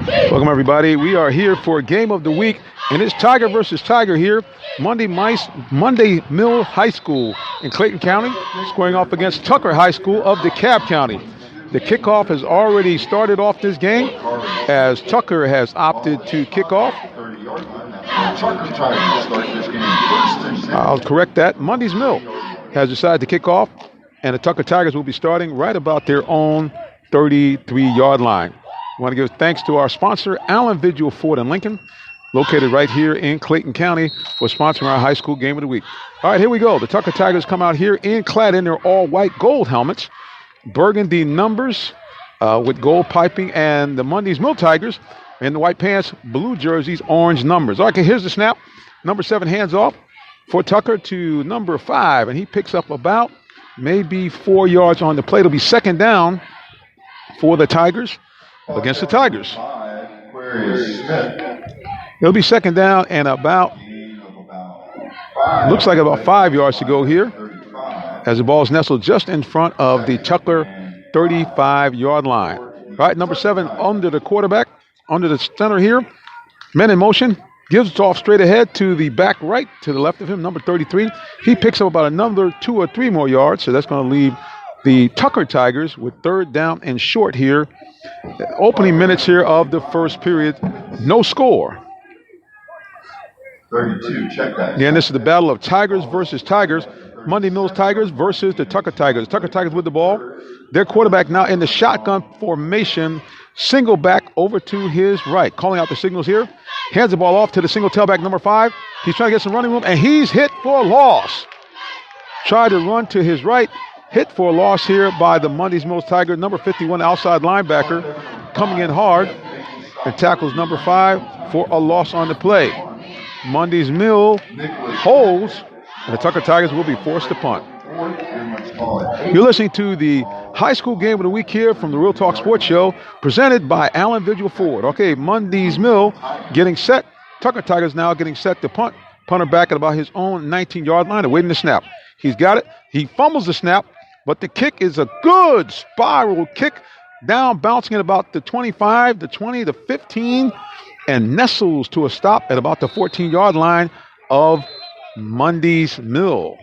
Welcome, everybody. We are here for Game of the Week, and it's Tiger versus Tiger here. Monday Mill High School in Clayton County, squaring off against Tucker High School of DeKalb County. The kickoff has already started off this game, as Tucker has opted to kick off. I'll correct that. Mundys Mill has decided to kick off, and the Tucker Tigers will be starting right about their own 33-yard line. I want to give thanks to our sponsor, Allen Vigil Ford and Lincoln, located right here in Clayton County, for sponsoring our high school game of the week. All right, here we go. The Tucker Tigers come out here clad in their all-white gold helmets, burgundy numbers with gold piping, and the Mundys Mill Tigers in the white pants, blue jerseys, orange numbers. Okay, here's the snap. Number 7 hands off for Tucker to number 5, and he picks up about maybe 4 yards on the play. It'll be second down for the Tigers against the Tigers. It'll be second down and looks like about 5 yards to go here, as the ball is nestled just in front of the Tucker 35-yard line. All right, number 7 under the quarterback, under the center here. Men in motion, gives it off straight ahead to the back right, to the left of him, number 33. He picks up about another 2 or 3 more yards, so that's going to leave the Tucker Tigers with third down and short here. Opening minutes here of the first period. No score. 32, check that. Again, this is the battle of Tigers versus Tigers. Mundys Mill Tigers versus the Tucker Tigers. Tucker Tigers with the ball. Their quarterback now in the shotgun formation. Single back over to his right. Calling out the signals here. Hands the ball off to the single tailback, number 5. He's trying to get some running room, and he's hit for a loss. Tried to run to his right. Hit for a loss here by the Mundys Mill Tiger, number 51 outside linebacker, coming in hard and tackles number 5 for a loss on the play. Mundys Mill holds, and the Tucker Tigers will be forced to punt. You're listening to the high school game of the week here from the Real Talk Sports Show, presented by Allen Vigil Ford. Okay, Mundys Mill getting set. Tucker Tigers now getting set to punt. Punter back at about his own 19-yard line, awaiting the snap. He's got it. He fumbles the snap, but the kick is a good spiral kick down, bouncing at about the 25, the 20, the 15, and nestles to a stop at about the 14-yard line of Mundys Mill.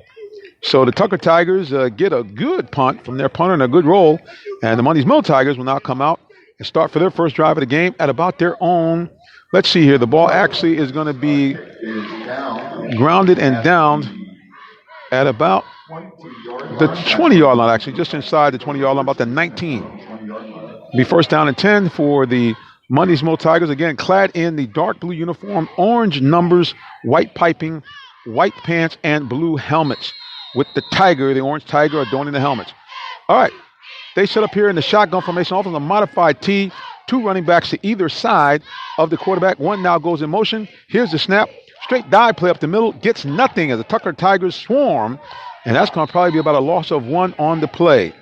So the Tucker Tigers get a good punt from their punter and a good roll, and the Mundys Mill Tigers will now come out and start for their first drive of the game at about their own. Let's see here. The ball actually is going to be grounded and downed at about the 20-yard line, actually, just inside the 20-yard line, about the 19. Be first down and 10 for the Mundys Mill Tigers, again, clad in the dark blue uniform, orange numbers, white piping, white pants, and blue helmets, with the tiger, the orange tiger, adorning the helmets. All right, they set up here in the shotgun formation, off of the modified T, 2 running backs to either side of the quarterback. One now goes in motion. Here's the snap. Straight dive play up the middle, gets nothing as the Tucker Tigers swarm, and that's going to probably be about a loss of 1 on the play.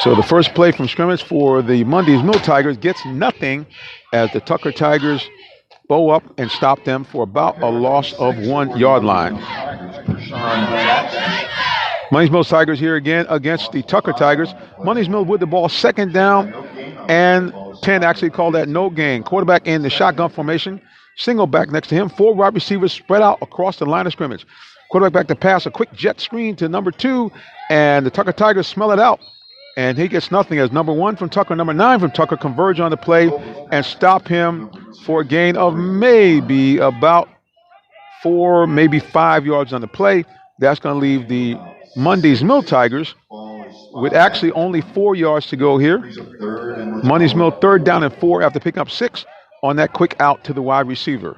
So the first play from scrimmage for the Mundys Mill Tigers gets nothing as the Tucker Tigers bow up and stop them for about a loss of 1 yard line. Mundys Mill Tigers here again against the Tucker Tigers. Mundys Mill with the ball, second down and 10, actually called that no gain. Quarterback in the shotgun formation. Single back next to him. 4 wide receivers spread out across the line of scrimmage. Quarterback back to pass. A quick jet screen to number 2. And the Tucker Tigers smell it out. And he gets nothing as number 1 from Tucker, number 9 from Tucker converge on the play and stop him for a gain of maybe about 4, maybe 5 yards on the play. That's going to leave the Mundys Mill Tigers with actually only 4 yards to go here. Mundys Mill third down and 4 after picking up 6. On that quick out to the wide receiver.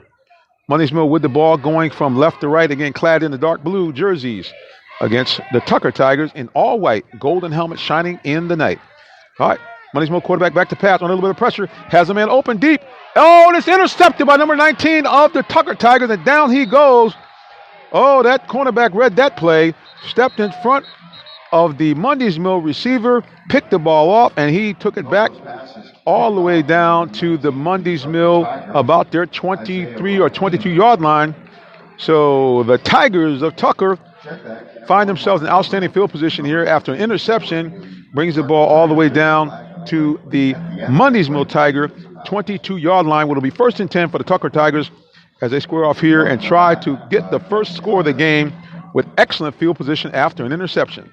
Mundys Mill with the ball going from left to right, again clad in the dark blue jerseys against the Tucker Tigers in all white, golden helmet shining in the night. All right, Mundys Mill quarterback back to pass on a little bit of pressure, has a man open deep. Oh, and it's intercepted by number 19 of the Tucker Tigers, and down he goes. Oh, that cornerback read that play, stepped in front of the Mundys Mill receiver, picked the ball off, and he took it back all the way down to the Mundys Mill, about their 23 or 22-yard line. So the Tigers of Tucker find themselves in outstanding field position here after an interception, brings the ball all the way down to the Mundys Mill Tiger 22-yard line. It'll be 1st and 10 for the Tucker Tigers as they square off here and try to get the first score of the game with excellent field position after an interception.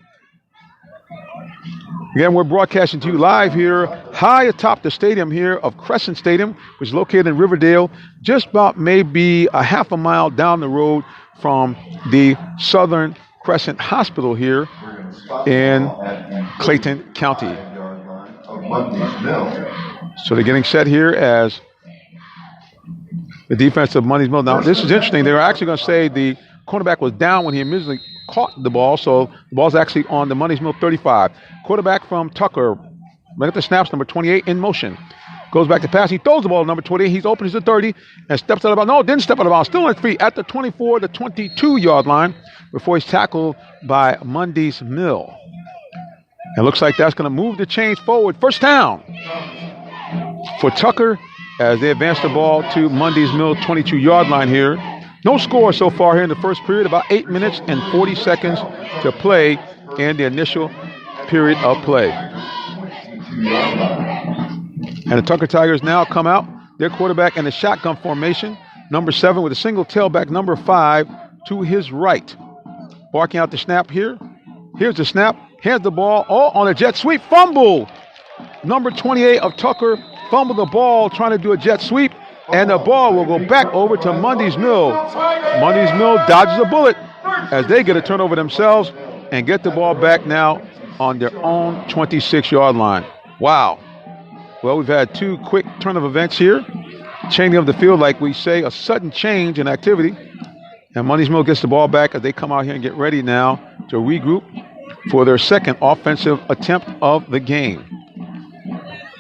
Again, we're broadcasting to you live here, high atop the stadium here of Crescent Stadium, which is located in Riverdale, just about maybe a half a mile down the road from the Southern Crescent Hospital here in Clayton County. So they're getting set here as the defense of Mundys Mill. Now, this is interesting. They were actually going to say the cornerback was down when he immediately caught the ball, so the ball's actually on the Mundys Mill 35. Quarterback from Tucker, look at the snaps, number 28 in motion. Goes back to pass. He throws the ball to number 28. He's open. He's at 30 and steps out of the ball. No, didn't step out of the ball. Still on his feet at the 24 to 22-yard line before he's tackled by Mundys Mill. It looks like that's going to move the chains forward. First down for Tucker as they advance the ball to Mundys Mill 22-yard line here. No score so far here in the first period. About 8 minutes and 40 seconds to play in the initial period of play. And the Tucker Tigers now come out. Their quarterback in the shotgun formation. Number 7 with a single tailback. Number 5 to his right. Barking out the snap here. Here's the snap. Hands the ball. Oh, on a jet sweep. Fumble. Number 28 of Tucker fumbled the ball trying to do a jet sweep. And the ball will go back over to Mundys Mill. Mundys Mill dodges a bullet as they get a turnover themselves and get the ball back now on their own 26-yard line. Wow. Well, we've had 2 quick turn of events here. Changing of the field, like we say, a sudden change in activity. And Mundys Mill gets the ball back as they come out here and get ready now to regroup for their second offensive attempt of the game.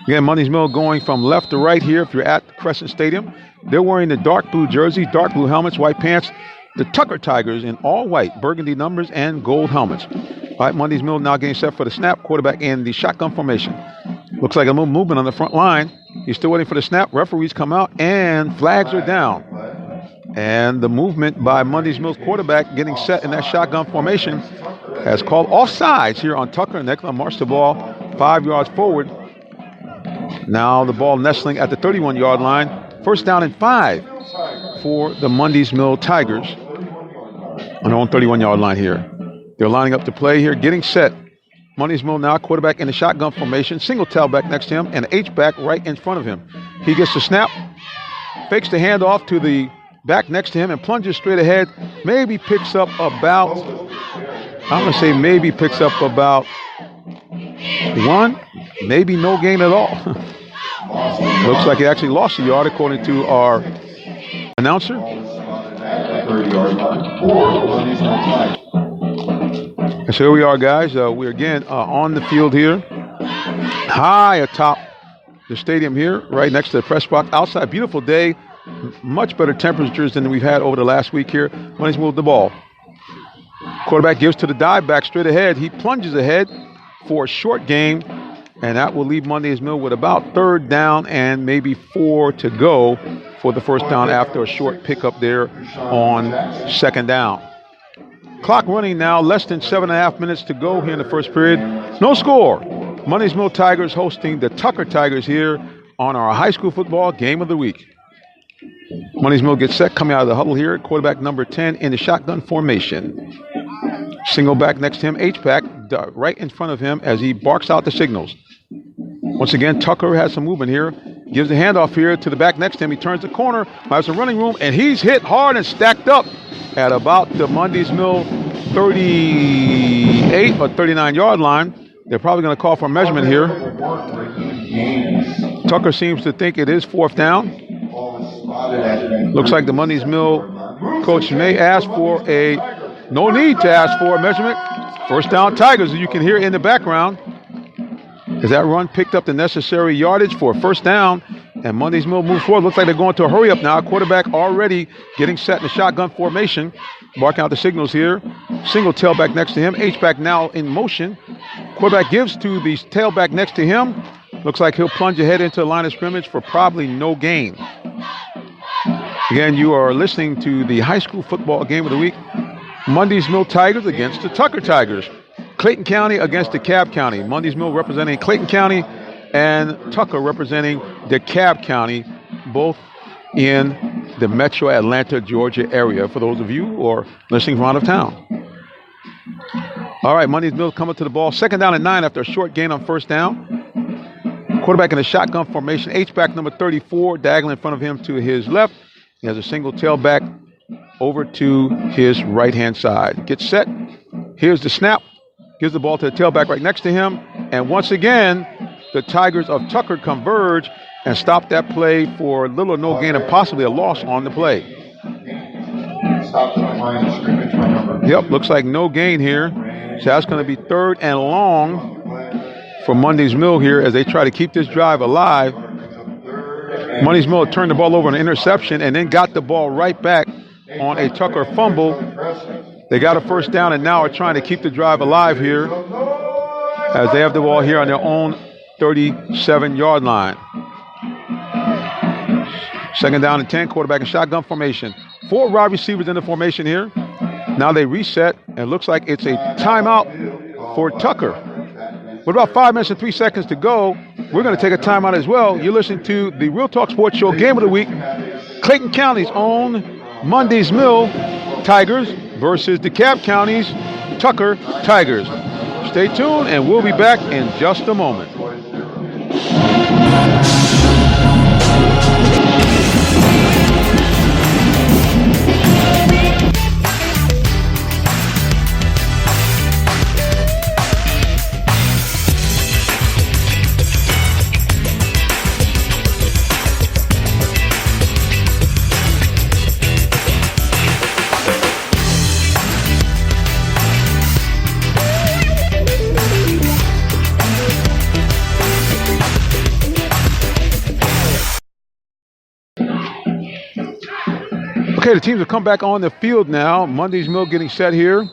Again, Mundys Mill going from left to right here if you're at Crescent Stadium. They're wearing the dark blue jerseys, dark blue helmets, white pants. The Tucker Tigers in all white, burgundy numbers, and gold helmets. All right, Mundys Mill now getting set for the snap. Quarterback in the shotgun formation. Looks like a little movement on the front line. He's still waiting for the snap. Referees come out, and flags are down. And the movement by Mundys Mill's quarterback getting set in that shotgun formation has called offsides here on Tucker. And they're going to march the ball 5 yards forward. Now the ball nestling at the 31-yard line. First down and 5 for the Mundys Mill Tigers on their own 31-yard line here. They're lining up to play here, getting set. Mundys Mill now, quarterback in the shotgun formation, single tailback next to him, and an H-back right in front of him. He gets the snap, fakes the handoff to the back next to him, and plunges straight ahead. Maybe picks up about, I'm going to say maybe picks up about 1, maybe no gain at all. Looks like he actually lost a yard according to our announcer. And so here we are, guys. We're again on the field here, high atop the stadium here, right next to the press box. Outside, beautiful day, much better temperatures than we've had over the last week here. Mundys moved the ball. Quarterback gives to the dive back straight ahead. He plunges ahead for a short gain, and that will leave Mundys Mill with about 3rd down and maybe 4 to go for the first down after a short pickup there on 2nd down. Clock running now, less than 7.5 minutes to go here in the first period. No score. Mundys Mill Tigers hosting the Tucker Tigers here on our high school football game of the week. Mundys Mill gets set coming out of the huddle here. Quarterback number 10 in the shotgun formation. Single back next to him, H-back right in front of him as he barks out the signals. Once again, Tucker has some movement here. Gives the handoff here to the back next to him. He turns the corner, has some running room, and he's hit hard and stacked up at about the Mundys Mill 38 or 39-yard line. They're probably going to call for a measurement here. Tucker seems to think it is 4th down. Looks like the Mundys Mill coach may ask for no need to ask for a measurement. First down Tigers, as you can hear in the background. As that run picked up the necessary yardage for a first down, and Mundys Mill moves forward. Looks like they're going to a hurry up now. Quarterback already getting set in the shotgun formation. Barking out the signals here. Single tailback next to him. H-back now in motion. Quarterback gives to the tailback next to him. Looks like he'll plunge ahead into the line of scrimmage for probably no gain. Again, you are listening to the high school football game of the week. Mundys Mill Tigers against the Tucker Tigers. Clayton County against DeKalb County. Mundys Mill representing Clayton County and Tucker representing DeKalb County, both in the metro Atlanta, Georgia area, for those of you who are listening from out of town. All right, Mundys Mills coming to the ball. 2nd down and 9 after a short gain on 1st down. Quarterback in the shotgun formation. H-back number 34, diagonal in front of him to his left. He has a single tailback over to his right-hand side. Gets set. Here's the snap. Gives the ball to the tailback right next to him. And once again, the Tigers of Tucker converge and stop that play for little or no gain and possibly a loss on the play. Yep, looks like no gain here. So that's going to be 3rd and long for Mundys Mill here as they try to keep this drive alive. Mundys Mill turned the ball over on an interception and then got the ball right back on a Tucker fumble. They got a 1st down and now are trying to keep the drive alive here as they have the ball here on their own 37-yard line. 2nd down and 10, quarterback in shotgun formation. 4 wide receivers in the formation here. Now they reset, and it looks like it's a timeout for Tucker. With about 5 minutes and 3 seconds to go, we're going to take a timeout as well. You're listening to the Real Talk Sports Show Game of the Week. Clayton County's own Mundys Mill Tigers versus DeKalb County's Tucker Tigers. Stay tuned, and we'll be back in just a moment. Okay, the teams have come back on the field now. Mundys Mill getting set here.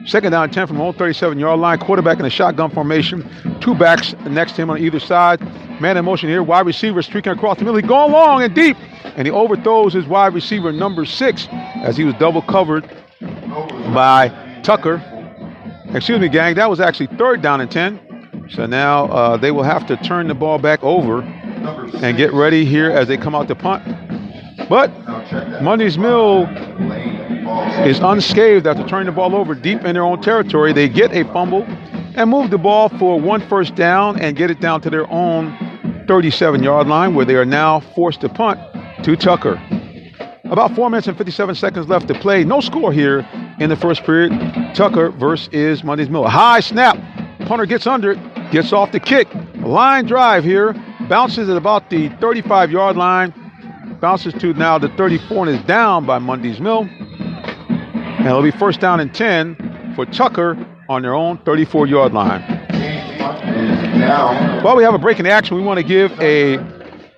2nd down and 10 from the own 37-yard line. Quarterback in a shotgun formation. 2 backs next to him on either side. Man in motion here. Wide receiver streaking across the middle. He's going long and deep. And he overthrows his wide receiver number 6 as he was double covered by Tucker. Excuse me, gang. That was actually 3rd down and 10. So now they will have to turn the ball back over and get ready here as they come out to punt. But Mundys Mill is unscathed after turning the ball over deep in their own territory. They get a fumble and move the ball for 1 first down and get it down to their own 37-yard line where they are now forced to punt to Tucker. About 4 minutes and 57 seconds left to play. No score here in the first period. Tucker versus Mundys Mill. A high snap. Punter gets under it, gets off the kick. Line drive here. Bounces at about the 35-yard line. Bounces to now the 34 and is down by Mundys Mill. And it'll be 1st down and 10 for Tucker on their own 34-yard line. While we have a break in the action, we want to give a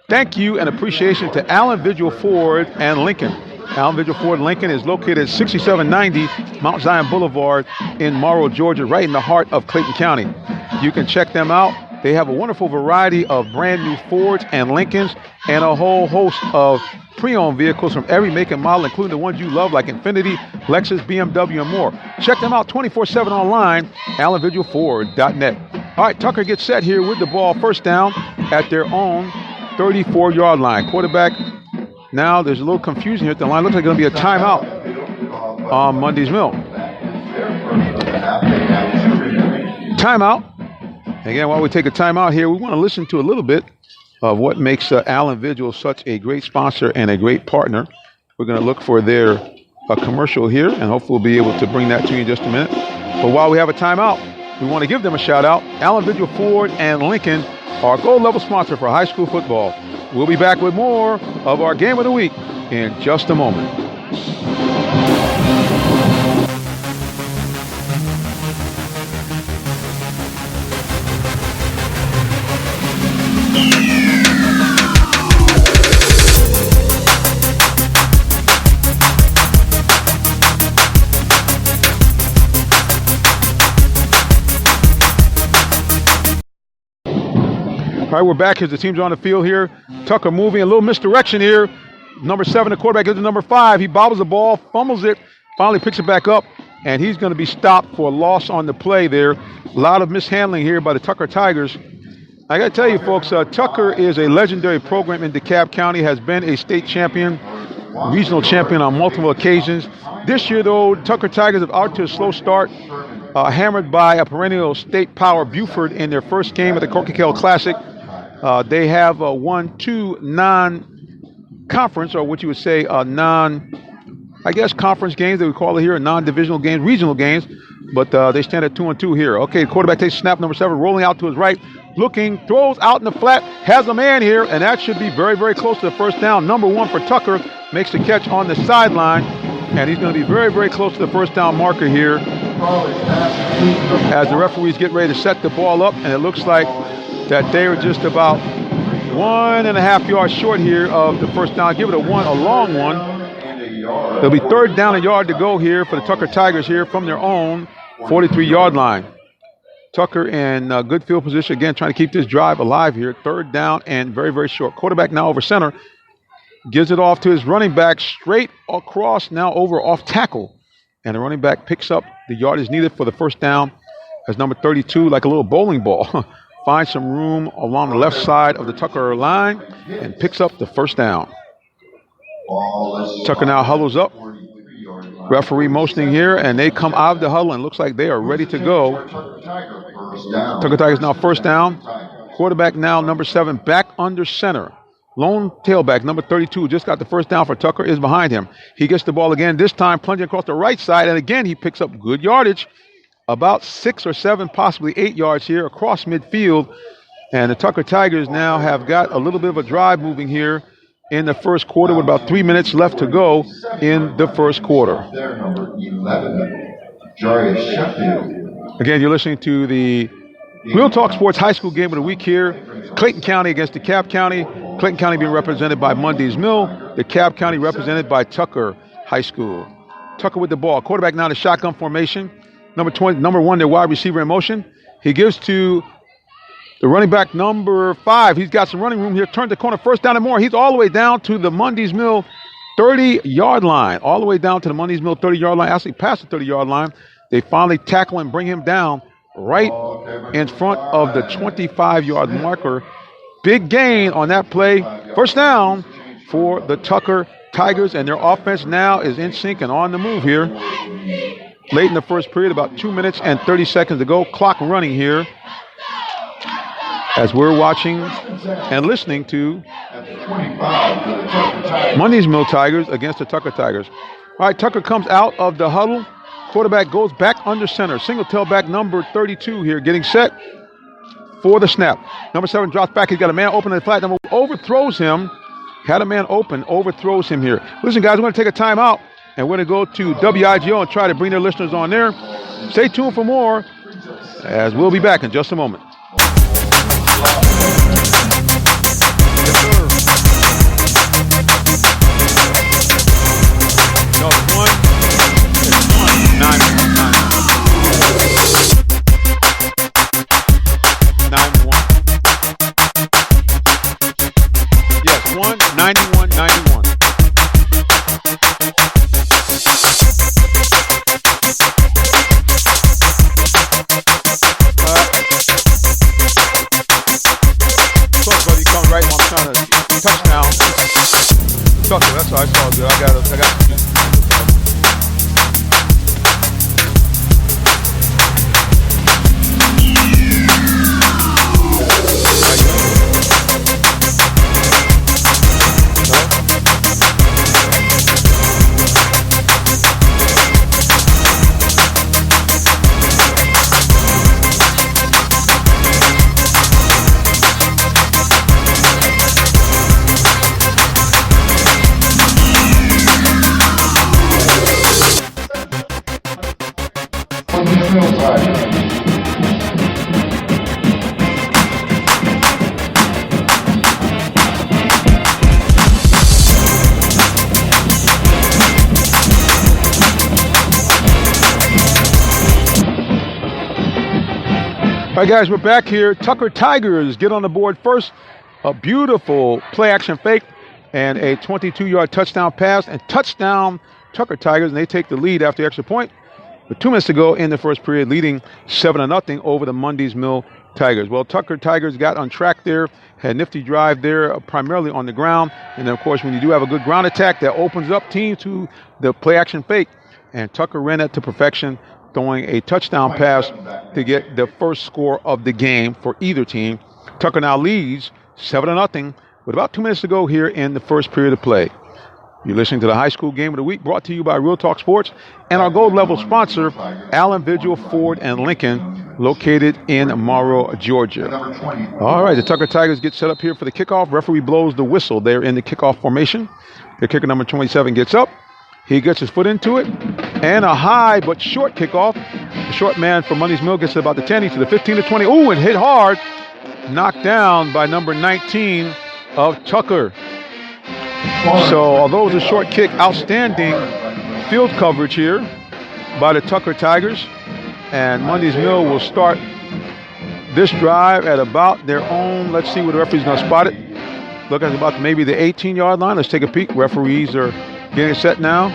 thank you and appreciation to Allen Vigil Ford and Lincoln. Allen Vigil Ford Lincoln is located at 6790 Mount Zion Boulevard in Morrow, Georgia, right in the heart of Clayton County. You can check them out. They have a wonderful variety of brand new Fords and Lincolns and a whole host of pre-owned vehicles from every make and model, including the ones you love like Infiniti, Lexus, BMW, and more. Check them out 24/7 online, AllenVigilFord.net. All right, Tucker gets set here with the ball 1st down at their own 34-yard line. Quarterback, now there's a little confusion here at the line. Looks like it's going to be a timeout on Mundys Mill. Timeout. Again, while we take a timeout here, we want to listen to a little bit of what makes Allen Vigil such a great sponsor and a great partner. We're going to look for their commercial here, and hopefully we'll be able to bring that to you in just a minute. But while we have a timeout, we want to give them a shout out. Allen Vigil Ford and Lincoln, our gold level sponsor for high school football. We'll be back with more of our Game of the Week in just a moment. All right, we're back as the teams are on the field here. Tucker moving, a little misdirection here. Number 7, the quarterback, gives to number 5. He bobbles the ball, fumbles it, finally picks it back up, and he's going to be stopped for a loss on the play there. A lot of mishandling here by the Tucker Tigers I got to tell you, folks, Tucker is a legendary program in DeKalb County, has been a state champion, regional champion on multiple occasions. This year, though, Tucker Tigers have out to a slow start, hammered by a perennial state power, Buford, in their first game at the Coca-Cola Classic. They have won 2 non-conference, or what you would say, conference games, they would call it here, non-divisional games, regional games, but they stand at 2-2 here. Okay, the quarterback takes snap, number 7, rolling out to his right, looking, throws out in the flat, has a man here, and that should be very, very close to the first down. Number 1 for Tucker makes the catch on the sideline, and he's going to be very, very close to the first down marker here as the referees get ready to set the ball up, and it looks like that they are just about 1.5 yards short here of the first down. Give it a long one. It'll be 3rd down, a yard to go here for the Tucker Tigers here from their own 43-yard line. Tucker in good field position, again, trying to keep this drive alive here. 3rd down and very, very short. Quarterback now over center. Gives it off to his running back, straight across, now over off tackle. And the running back picks up the yardage needed for the first down as number 32, like a little bowling ball, finds some room along the left side of the Tucker line and picks up the first down. Tucker now huddles up. Referee motioning here, and they come out of the huddle, and looks like they are ready to go. Tucker Tigers now first down. Quarterback now, number 7, back under center. Lone tailback, number 32, just got the first down for Tucker, is behind him. He gets the ball again, this time plunging across the right side, and again he picks up good yardage, about 6 or 7, possibly 8 yards here across midfield. And the Tucker Tigers now have got a little bit of a drive moving here in the first quarter with about 3 minutes left to go in the first quarter. Again, you're listening to the Real Talk Sports High School Game of the Week here. Clayton County against DeKalb County. Clayton County being represented by Mundys Mill. DeKalb County represented by Tucker High School. Tucker with the ball. Quarterback now in the shotgun formation. Number 1, their wide receiver in motion. He gives to the running back, number 5. He's got some running room here. Turns the corner, first down and more. He's all the way down to the Mundys Mill 30-yard line. All the way down to the Mundys Mill 30-yard line. Actually past the 30-yard line. They finally tackle and bring him down right in front of the 25-yard marker. Big gain on that play. First down for the Tucker Tigers, and their offense now is in sync and on the move here. Late in the first period, about 2 minutes and 30 seconds to go. Clock running here as we're watching and listening to Mundys Mill Tigers against the Tucker Tigers. All right, Tucker comes out of the huddle. Quarterback goes back under center. Single tailback number 32 here getting set for the snap. Number 7 drops back. He's got a man open in the flat. Number 1 overthrows him. Had a man open, overthrows him here. Listen, guys, we're going to take a timeout, and we're going to go to WIGO and try to bring their listeners on there. Stay tuned for more, as we'll be back in just a moment. No, it's 1. It's 1. 9. 91, 91. Buddy, come right when I'm trying to touchdown. Tucker, that's all I saw. Good. I got. All right, guys, we're back here. Tucker Tigers get on the board first. A beautiful play-action fake and a 22-yard touchdown pass. And touchdown Tucker Tigers, and they take the lead after the extra point. With 2 minutes to go in the first period, leading 7-0 over the Mundys Mill Tigers. Well, Tucker Tigers got on track there, had a nifty drive there, primarily on the ground. And then, of course, when you do have a good ground attack, that opens up teams to the play action fake. And Tucker ran that to perfection, throwing a touchdown pass to get the first score of the game for either team. Tucker now leads 7-0 with about 2 minutes to go here in the first period of play. You're listening to the High School Game of the Week, brought to you by Real Talk Sports and our gold level sponsor, Allen Vigil Ford and Lincoln, located in Morrow, Georgia. All right, the Tucker Tigers get set up here for the kickoff. Referee blows the whistle. They're in the kickoff formation. Their kicker number 27 gets up. He gets his foot into it. And a high but short kickoff. The short man from Mundys Mill gets to about the 10, to the 15 to 20. Ooh, and hit hard. Knocked down by number 19 of Tucker. So, although it was a short kick, outstanding field coverage here by the Tucker Tigers. And Mundys Mill will start this drive at about their own, let's see where the referee's going to spot it. Look at about maybe the 18-yard line. Let's take a peek. Referees are getting set now.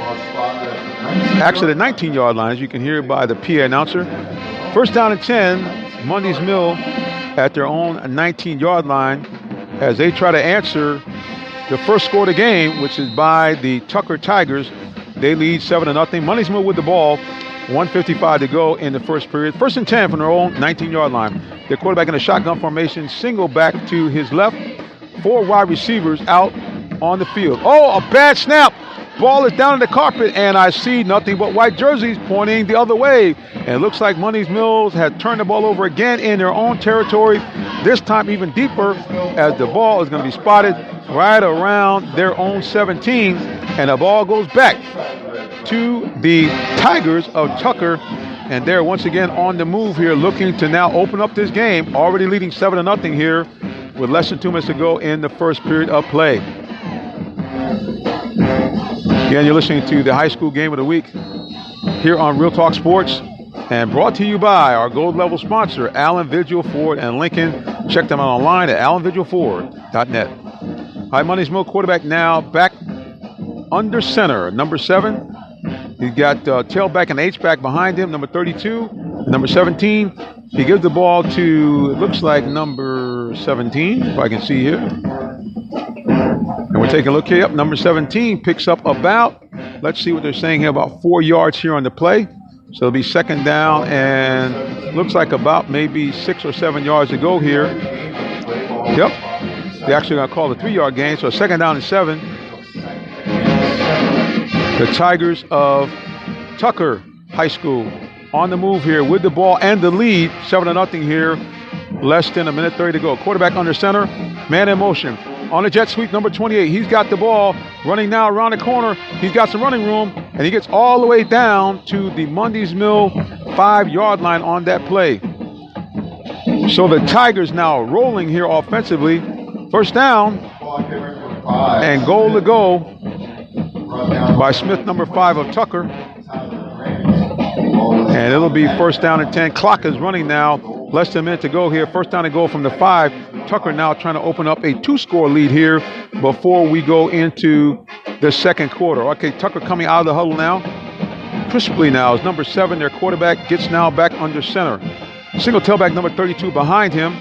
Actually, the 19-yard line, as you can hear by the PA announcer. First down and 10, Mundys Mill at their own 19-yard line as they try to answer the first score of the game, which is by the Tucker Tigers. They lead 7-0. Mundys Mill with the ball. 1:55 to go in the first period. First and 10 from their own 19-yard line. Their quarterback in a shotgun formation, single back to his left. 4 wide receivers out on the field. Oh, a bad snap. Ball is down in the carpet, and I see nothing but white jerseys pointing the other way. And it looks like Mundys Mills had turned the ball over again in their own territory, this time even deeper, as the ball is going to be spotted right around their own 17, and the ball goes back to the Tigers of Tucker, and they're once again on the move here, looking to now open up this game, already leading 7-0 here with less than 2 minutes to go in the first period of play. Again, you're listening to the High School Game of the Week here on Real Talk Sports, and brought to you by our gold level sponsor, Allen Vigil Ford and Lincoln. Check them out online at allenvigilford.net. High Mundys Mill quarterback now back under center, number 7. He's got tailback and H-back behind him, number 32, number 17. He gives the ball to, it looks like number 17, if I can see here. And we're taking a look here. Up, number 17 picks up about, let's see what they're saying here, about 4 yards here on the play. So it'll be second down, and looks like about maybe 6 or 7 yards to go here. Yep. They're actually going to call a 3-yard gain, so second down and 7. The Tigers of Tucker High School on the move here with the ball and the lead. 7-0 here. Less than a minute 30 to go. Quarterback under center. Man in motion. On the jet sweep, number 28. He's got the ball running now around the corner. He's got some running room, and he gets all the way down to the Mundys Mill 5-yard line on that play. So the Tigers now rolling here offensively. First down and goal to go by Smith, number 5 of Tucker. And it'll be first down and 10. Clock is running now. Less than a minute to go here. First down and goal from the 5. Tucker now trying to open up a 2-score lead here before we go into the second quarter. Okay, Tucker coming out of the huddle now. Crisply now is number 7, their quarterback, gets now back under center. Single tailback number 32 behind him.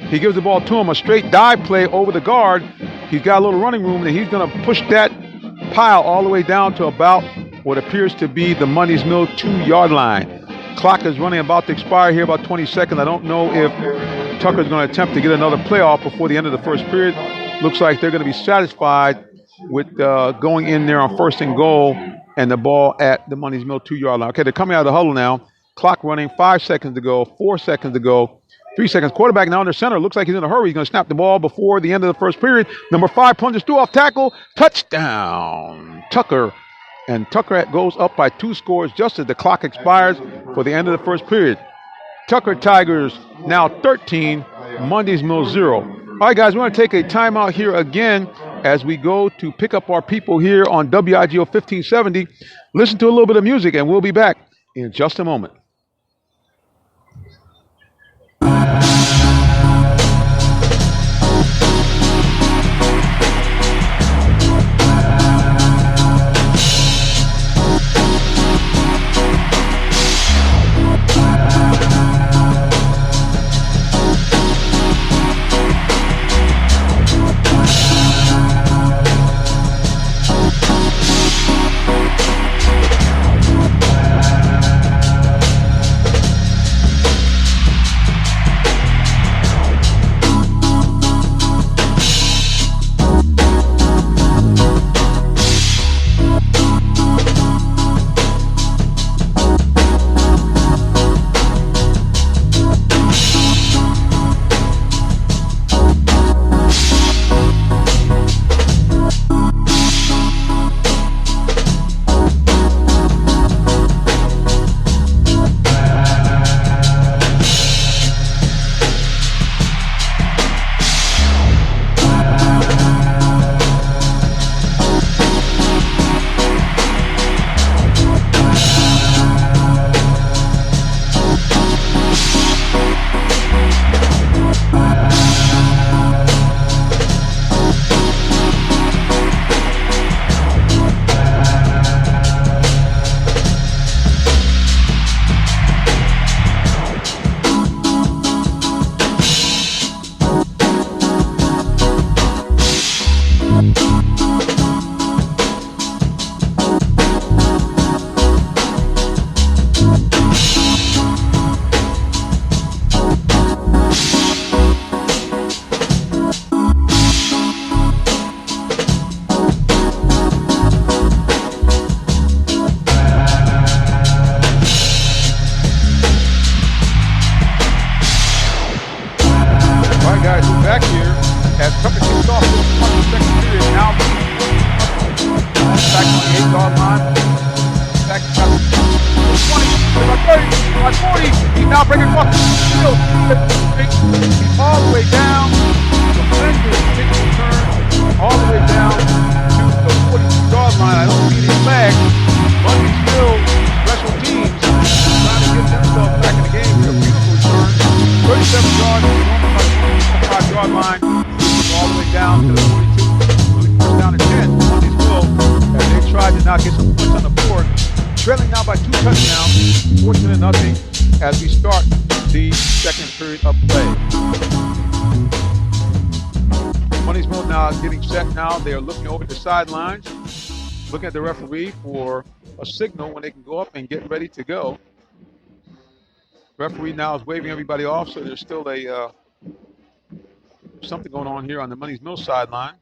He gives the ball to him, a straight dive play over the guard. He's got a little running room, and he's going to push that pile all the way down to about what appears to be the Mundys Mill 2-yard line. Clock is running about to expire here, about 20 seconds. I don't know if Tucker's going to attempt to get another play off before the end of the first period. Looks like they're going to be satisfied with going in there on first and goal and the ball at the Mundys Mill 2-yard line. Okay, they're coming out of the huddle now. Clock running, 5 seconds to go, 4 seconds to go, 3 seconds. Quarterback now under center. Looks like he's in a hurry. He's going to snap the ball before the end of the first period. Number 5 plunges through off tackle. Touchdown, Tucker. And Tucker goes up by 2 scores just as the clock expires for the end of the first period. Tucker Tigers now 13, Mundys Mill 0. All right, guys, we're going to take a timeout here again as we go to pick up our people here on WIGO 1570. Listen to a little bit of music, and we'll be back in just a moment. He's all the way down. Tremendous kick return all the way down to the 42-yard line. I don't see any flags. Mundys still special teams trying to get themselves back in the game with a beautiful return. 37 yards from the 25-yard line. All the way down to the 42. First down and 10. Mundys will, as they tried to now get some points on the board. Trailing now by 2 touchdowns, 14-0 as we start the second period of play. Mundys Mill now getting set now. They are looking over the sidelines, looking at the referee for a signal when they can go up and get ready to go. Referee now is waving everybody off, so there's still a something going on here on the Mundys Mill sideline.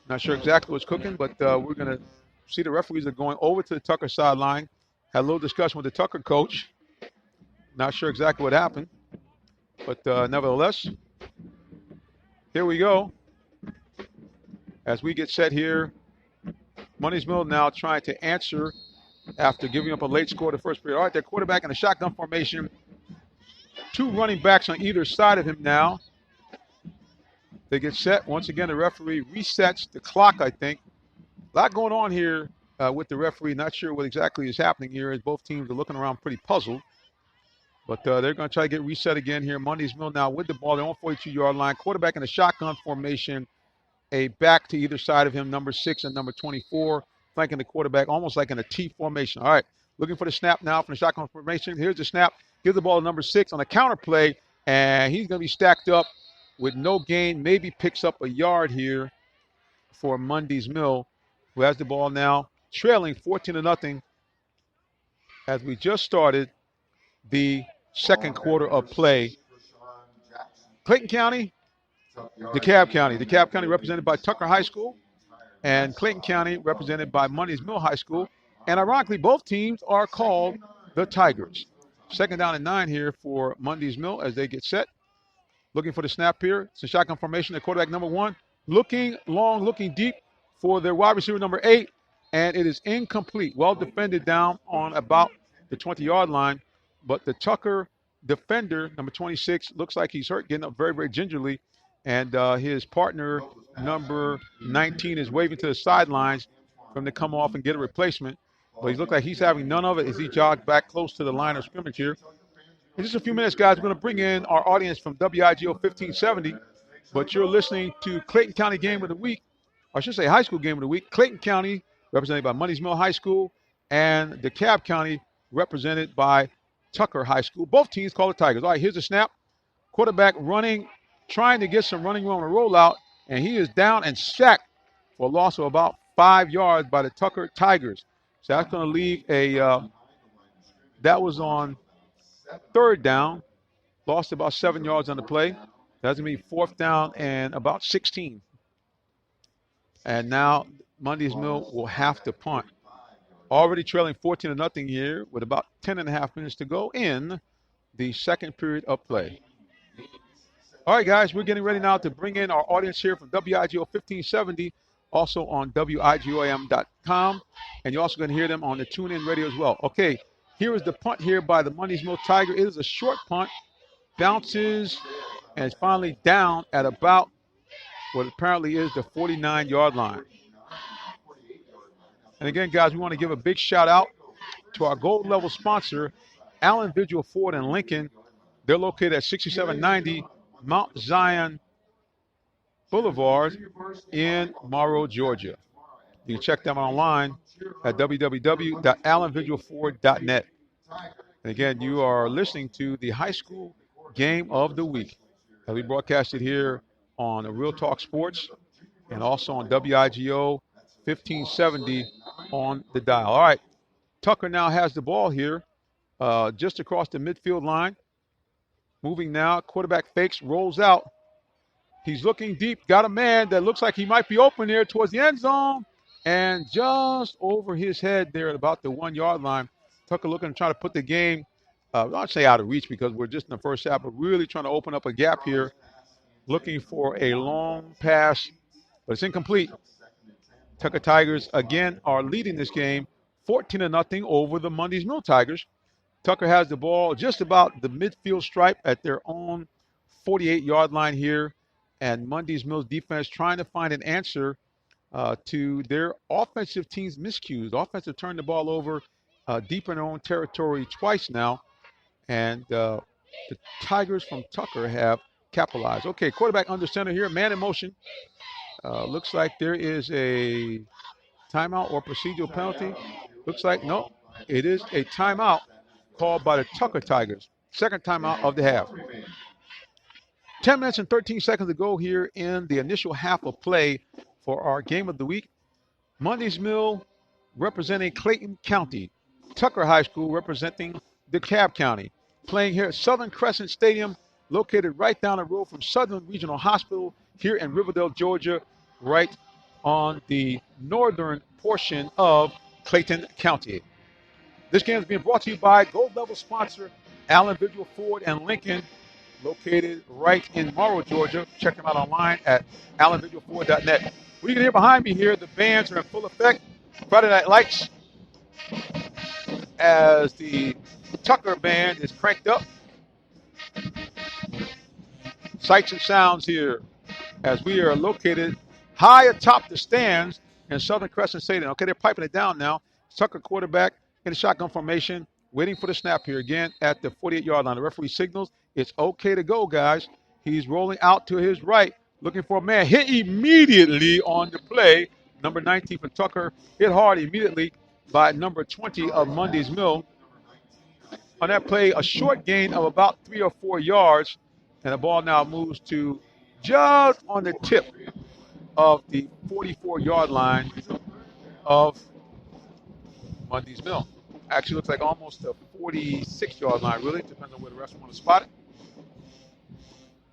Not sure exactly what's cooking, but we're going to see the referees are going over to the Tucker sideline. Had a little discussion with the Tucker coach. Not sure exactly what happened, but nevertheless, here we go. As we get set here, Mundys Mill now trying to answer after giving up a late score the first period. All right, their quarterback in a shotgun formation. 2 running backs on either side of him now. They get set. Once again, the referee resets the clock, I think. A lot going on here with the referee. Not sure what exactly is happening here as both teams are looking around pretty puzzled. But they're going to try to get reset again here. Mundys Mill now with the ball. They're on 42-yard line. Quarterback in a shotgun formation. A back to either side of him, number 6 and number 24, flanking the quarterback almost like in a T formation. All right, looking for the snap now from the shotgun formation. Here's the snap. Give the ball to number 6 on a counter play, and he's going to be stacked up with no gain. Maybe picks up a yard here for Mundys Mill, who has the ball now, trailing 14-0 as we just started the second quarter of play. Clayton County, DeKalb County. DeKalb County represented by Tucker High School, and Clayton County represented by Mundys Mill High School. And ironically, both teams are called the Tigers. Second down and 9 here for Mundys Mill as they get set. Looking for the snap here. It's a shotgun formation. The quarterback number 1 looking long, looking deep for their wide receiver number 8, and it is incomplete. Well defended down on about the 20-yard line, but the Tucker defender, number 26, looks like he's hurt, getting up very, very gingerly, and his partner, number 19, is waving to the sidelines for him to come off and get a replacement. But he looks like he's having none of it as he jogs back close to the line of scrimmage here. In just a few minutes, guys, we're going to bring in our audience from WIGO 1570, but you're listening to Clayton County Game of the Week, or I should say High School Game of the Week. Clayton County, represented by Mundys Mill High School, and DeKalb County, represented by Tucker High School. Both teams call the Tigers. All right, here's the snap. Quarterback running, trying to get some running room on a rollout, and he is down and sacked for a loss of about 5 yards by the Tucker Tigers. So that's going to leave that was on third down. Lost about 7 yards on the play. That's going to be 4th down and about 16. And now Mundys Mill will have to punt. Already trailing 14-0 here with about 10.5 minutes to go in the second period of play. All right, guys, we're getting ready now to bring in our audience here from WIGO 1570, also on WIGOAM.com, and you're also going to hear them on the TuneIn radio as well. Okay, here is the punt here by the Mundys Mill Tiger. It is a short punt, bounces, and it's finally down at about what apparently is the 49-yard line. And again, guys, we want to give a big shout out to our gold level sponsor, Allen Vigil Ford in Lincoln. They're located at 6790 Mount Zion Boulevard in Morrow, Georgia. You can check them online at www.allenvigilford.net. And again, you are listening to the High School Game of the Week that we broadcasted here on Real Talk Sports and also on WIGO 1570 on the dial. All right, Tucker now has the ball here just across the midfield line. Moving now, quarterback fakes, rolls out. He's looking deep, got a man that looks like he might be open there towards the end zone, and just over his head there at about the 1-yard line. Tucker looking to try to put the game, I'll say out of reach because we're just in the first half, but really trying to open up a gap here, looking for a long pass, but it's incomplete. Tucker Tigers, again, are leading this game 14-0 over the Mundys Mill Tigers. Tucker has the ball just about the midfield stripe at their own 48-yard line here. And Mundys Mills defense trying to find an answer to their offensive team's miscues. The offensive turned the ball over deep in their own territory twice now. And the Tigers from Tucker have capitalized. Okay, quarterback under center here, man in motion. Looks like there is a timeout or procedural penalty. Looks like, no, it is a timeout called by the Tucker Tigers. Second timeout of the half. 10 minutes and 13 seconds to go here in the initial half of play for our game of the week. Mundys Mill representing Clayton County. Tucker High School representing DeKalb County. Playing here at Southern Crescent Stadium, located right down the road from Southern Regional Hospital here in Riverdale, Georgia, right on the northern portion of Clayton County. This game is being brought to you by Gold Level sponsor Allen Visual Ford and Lincoln, located right in Morrow, Georgia. Check them out online at allenvisualford.net. What you can hear behind me here, the bands are in full effect. Friday Night Lights as the Tucker band is cranked up. Sights and sounds here as we are located high atop the stands in Southern Crescent Stadium. Okay, they're piping it down now. Tucker quarterback in the shotgun formation, waiting for the snap here again at the 48-yard line. The referee signals it's okay to go, guys. He's rolling out to his right, looking for a man. Hit immediately on the play. Number 19 for Tucker. Hit hard immediately by number 20 of Mundys Mill. On that play, a short gain of about 3 or 4 yards. And the ball now moves to just on the tip of the 44-yard line of Mundys Mill. Actually looks like almost a 46-yard line, really. Depends on where the refs want to spot it.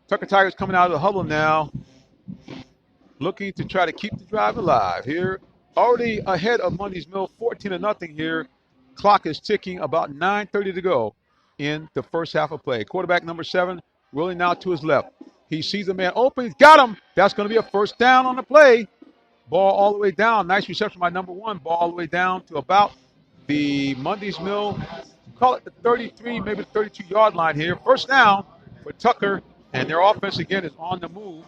Tucker Tigers coming out of the huddle now, looking to try to keep the drive alive. Here, already ahead of Mundys Mill, 14-0 here. Clock is ticking, about 9:30 to go in the first half of play. Quarterback number 7 rolling out to his left. He sees a man open. He's got him. That's going to be a first down on the play. Ball all the way down. Nice reception by number 1. Ball all the way down to about the Mundys Mill, call it the 33, maybe the 32-yard line here. First down for Tucker, and their offense again is on the move.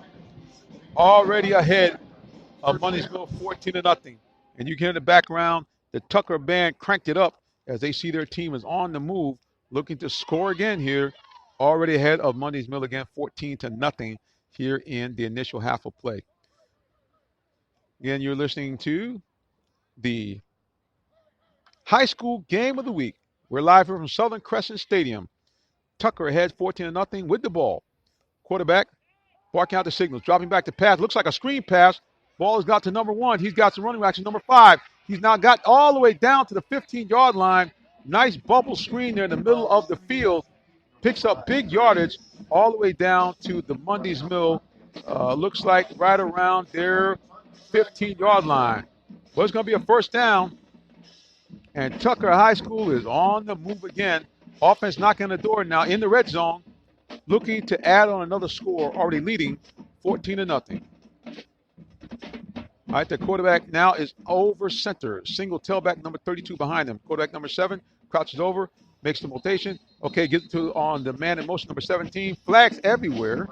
Already ahead of Mundys Mill, 14-0. And you can hear in the background, the Tucker band cranked it up as they see their team is on the move, looking to score again here. Already ahead of Mundys Mill again, 14-0 here in the initial half of play. Again, you're listening to the high school game of the week. We're live here from Southern Crescent Stadium. Tucker ahead 14-0 with the ball. Quarterback barking out the signals, dropping back to pass. Looks like a screen pass. Ball has got to number 1. He's got some running backs to number 5. He's now got all the way down to the 15-yard line. Nice bubble screen there in the middle of the field. Picks up big yardage all the way down to the Mundys Mill. Looks like right around their 15-yard line. Well, it's going to be a first down. And Tucker High School is on the move again. Offense knocking on the door now in the red zone, looking to add on another score, already leading 14-0. All right, the quarterback now is over center. Single tailback number 32 behind him. Quarterback number 7 crouches over, makes the rotation. Okay, gets it to on the man in motion number 17. Flags everywhere.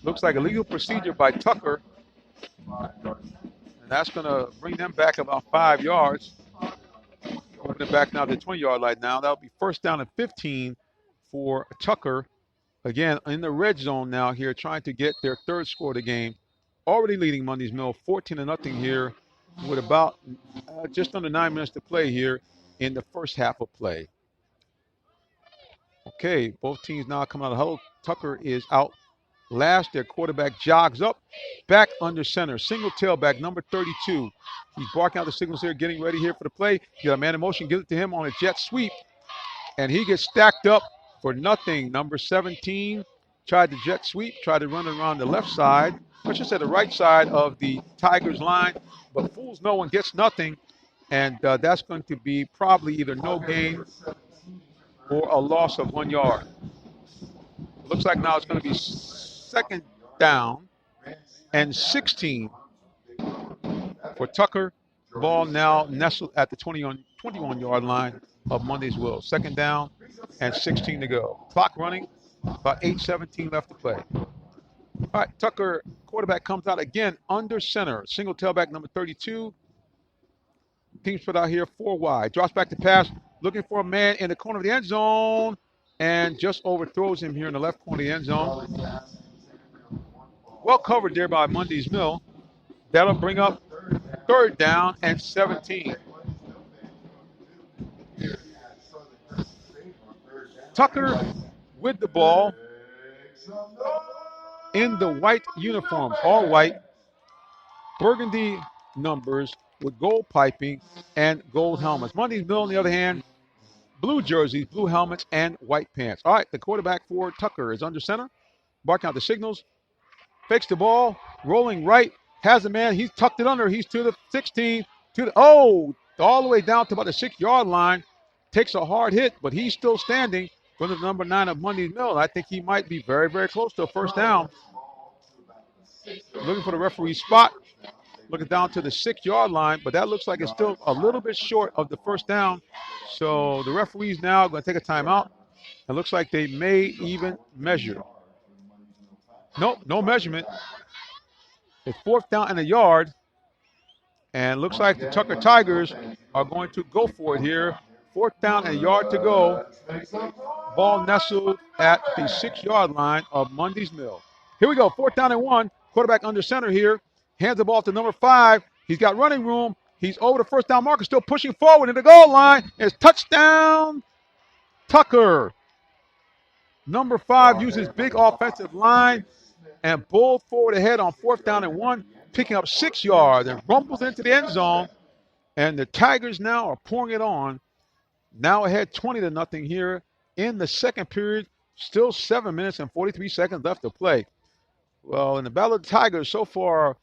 Looks like a legal procedure by Tucker. And that's going to bring them back about 5 yards. Moving it back now to the 20-yard line now. That'll be first down and 15 for Tucker. Again, in the red zone now here, trying to get their third score of the game. Already leading Mundys Mill 14-0 here with about just under 9 minutes to play here in the first half of play. Okay, both teams now coming out of the huddle. Tucker is out last. Their quarterback jogs up, back under center. Single tailback, number 32. He's barking out the signals here, getting ready here for the play. You got a man in motion, gives it to him on a jet sweep. And he gets stacked up for nothing. Number 17 tried the jet sweep, tried to run it around the left side. I should say the right side of the Tigers line. But fools no one, gets nothing. And that's going to be probably either no gain or a loss of 1 yard. Looks like now it's going to be second down and 16 for Tucker. Ball now nestled at the 21-yard line of Mundys Will. Second down and 16 to go. Clock running, about 8:17 left to play. All right, Tucker, quarterback, comes out again under center. Single tailback number 32. Teams put out here 4 wide. Drops back to pass, looking for a man in the corner of the end zone, and just overthrows him here in the left corner of the end zone. Well covered there by Mundys Mill. That'll bring up third down and 17. Tucker with the ball in the white uniforms, all white, burgundy numbers with gold piping and gold helmets. Mundys Mill, on the other hand, blue jerseys, blue helmets, and white pants. All right, the quarterback for Tucker is under center, barking out the signals, fakes the ball, rolling right, has a man, he's tucked it under, he's to the 16, all the way down to about the 6-yard line, takes a hard hit, but he's still standing for the number 9 of Mundys Mill. I think he might be very, very close to a first down. Looking for the referee's spot, looking down to the 6-yard line, but that looks like it's still a little bit short of the first down. So the referee's now going to take a timeout. It looks like they may even measure. Nope, no measurement. It's fourth down and a yard. And looks like the Tucker Tigers are going to go for it here. Fourth down and a yard to go. Ball nestled at the 6-yard line of Mundys Mill. Here we go, fourth down and 1. Quarterback under center here. Hands the ball to number 5. He's got running room. He's over the first down marker, still pushing forward in the goal line. It's touchdown, Tucker. Number 5 uses big offensive line and bulled forward ahead on fourth down and 1, picking up 6 yards and rumbles into the end zone. And the Tigers now are pouring it on. Now ahead 20-0 here in the second period. Still 7 minutes and 43 seconds left to play. Well, in the Battle of the Tigers so far,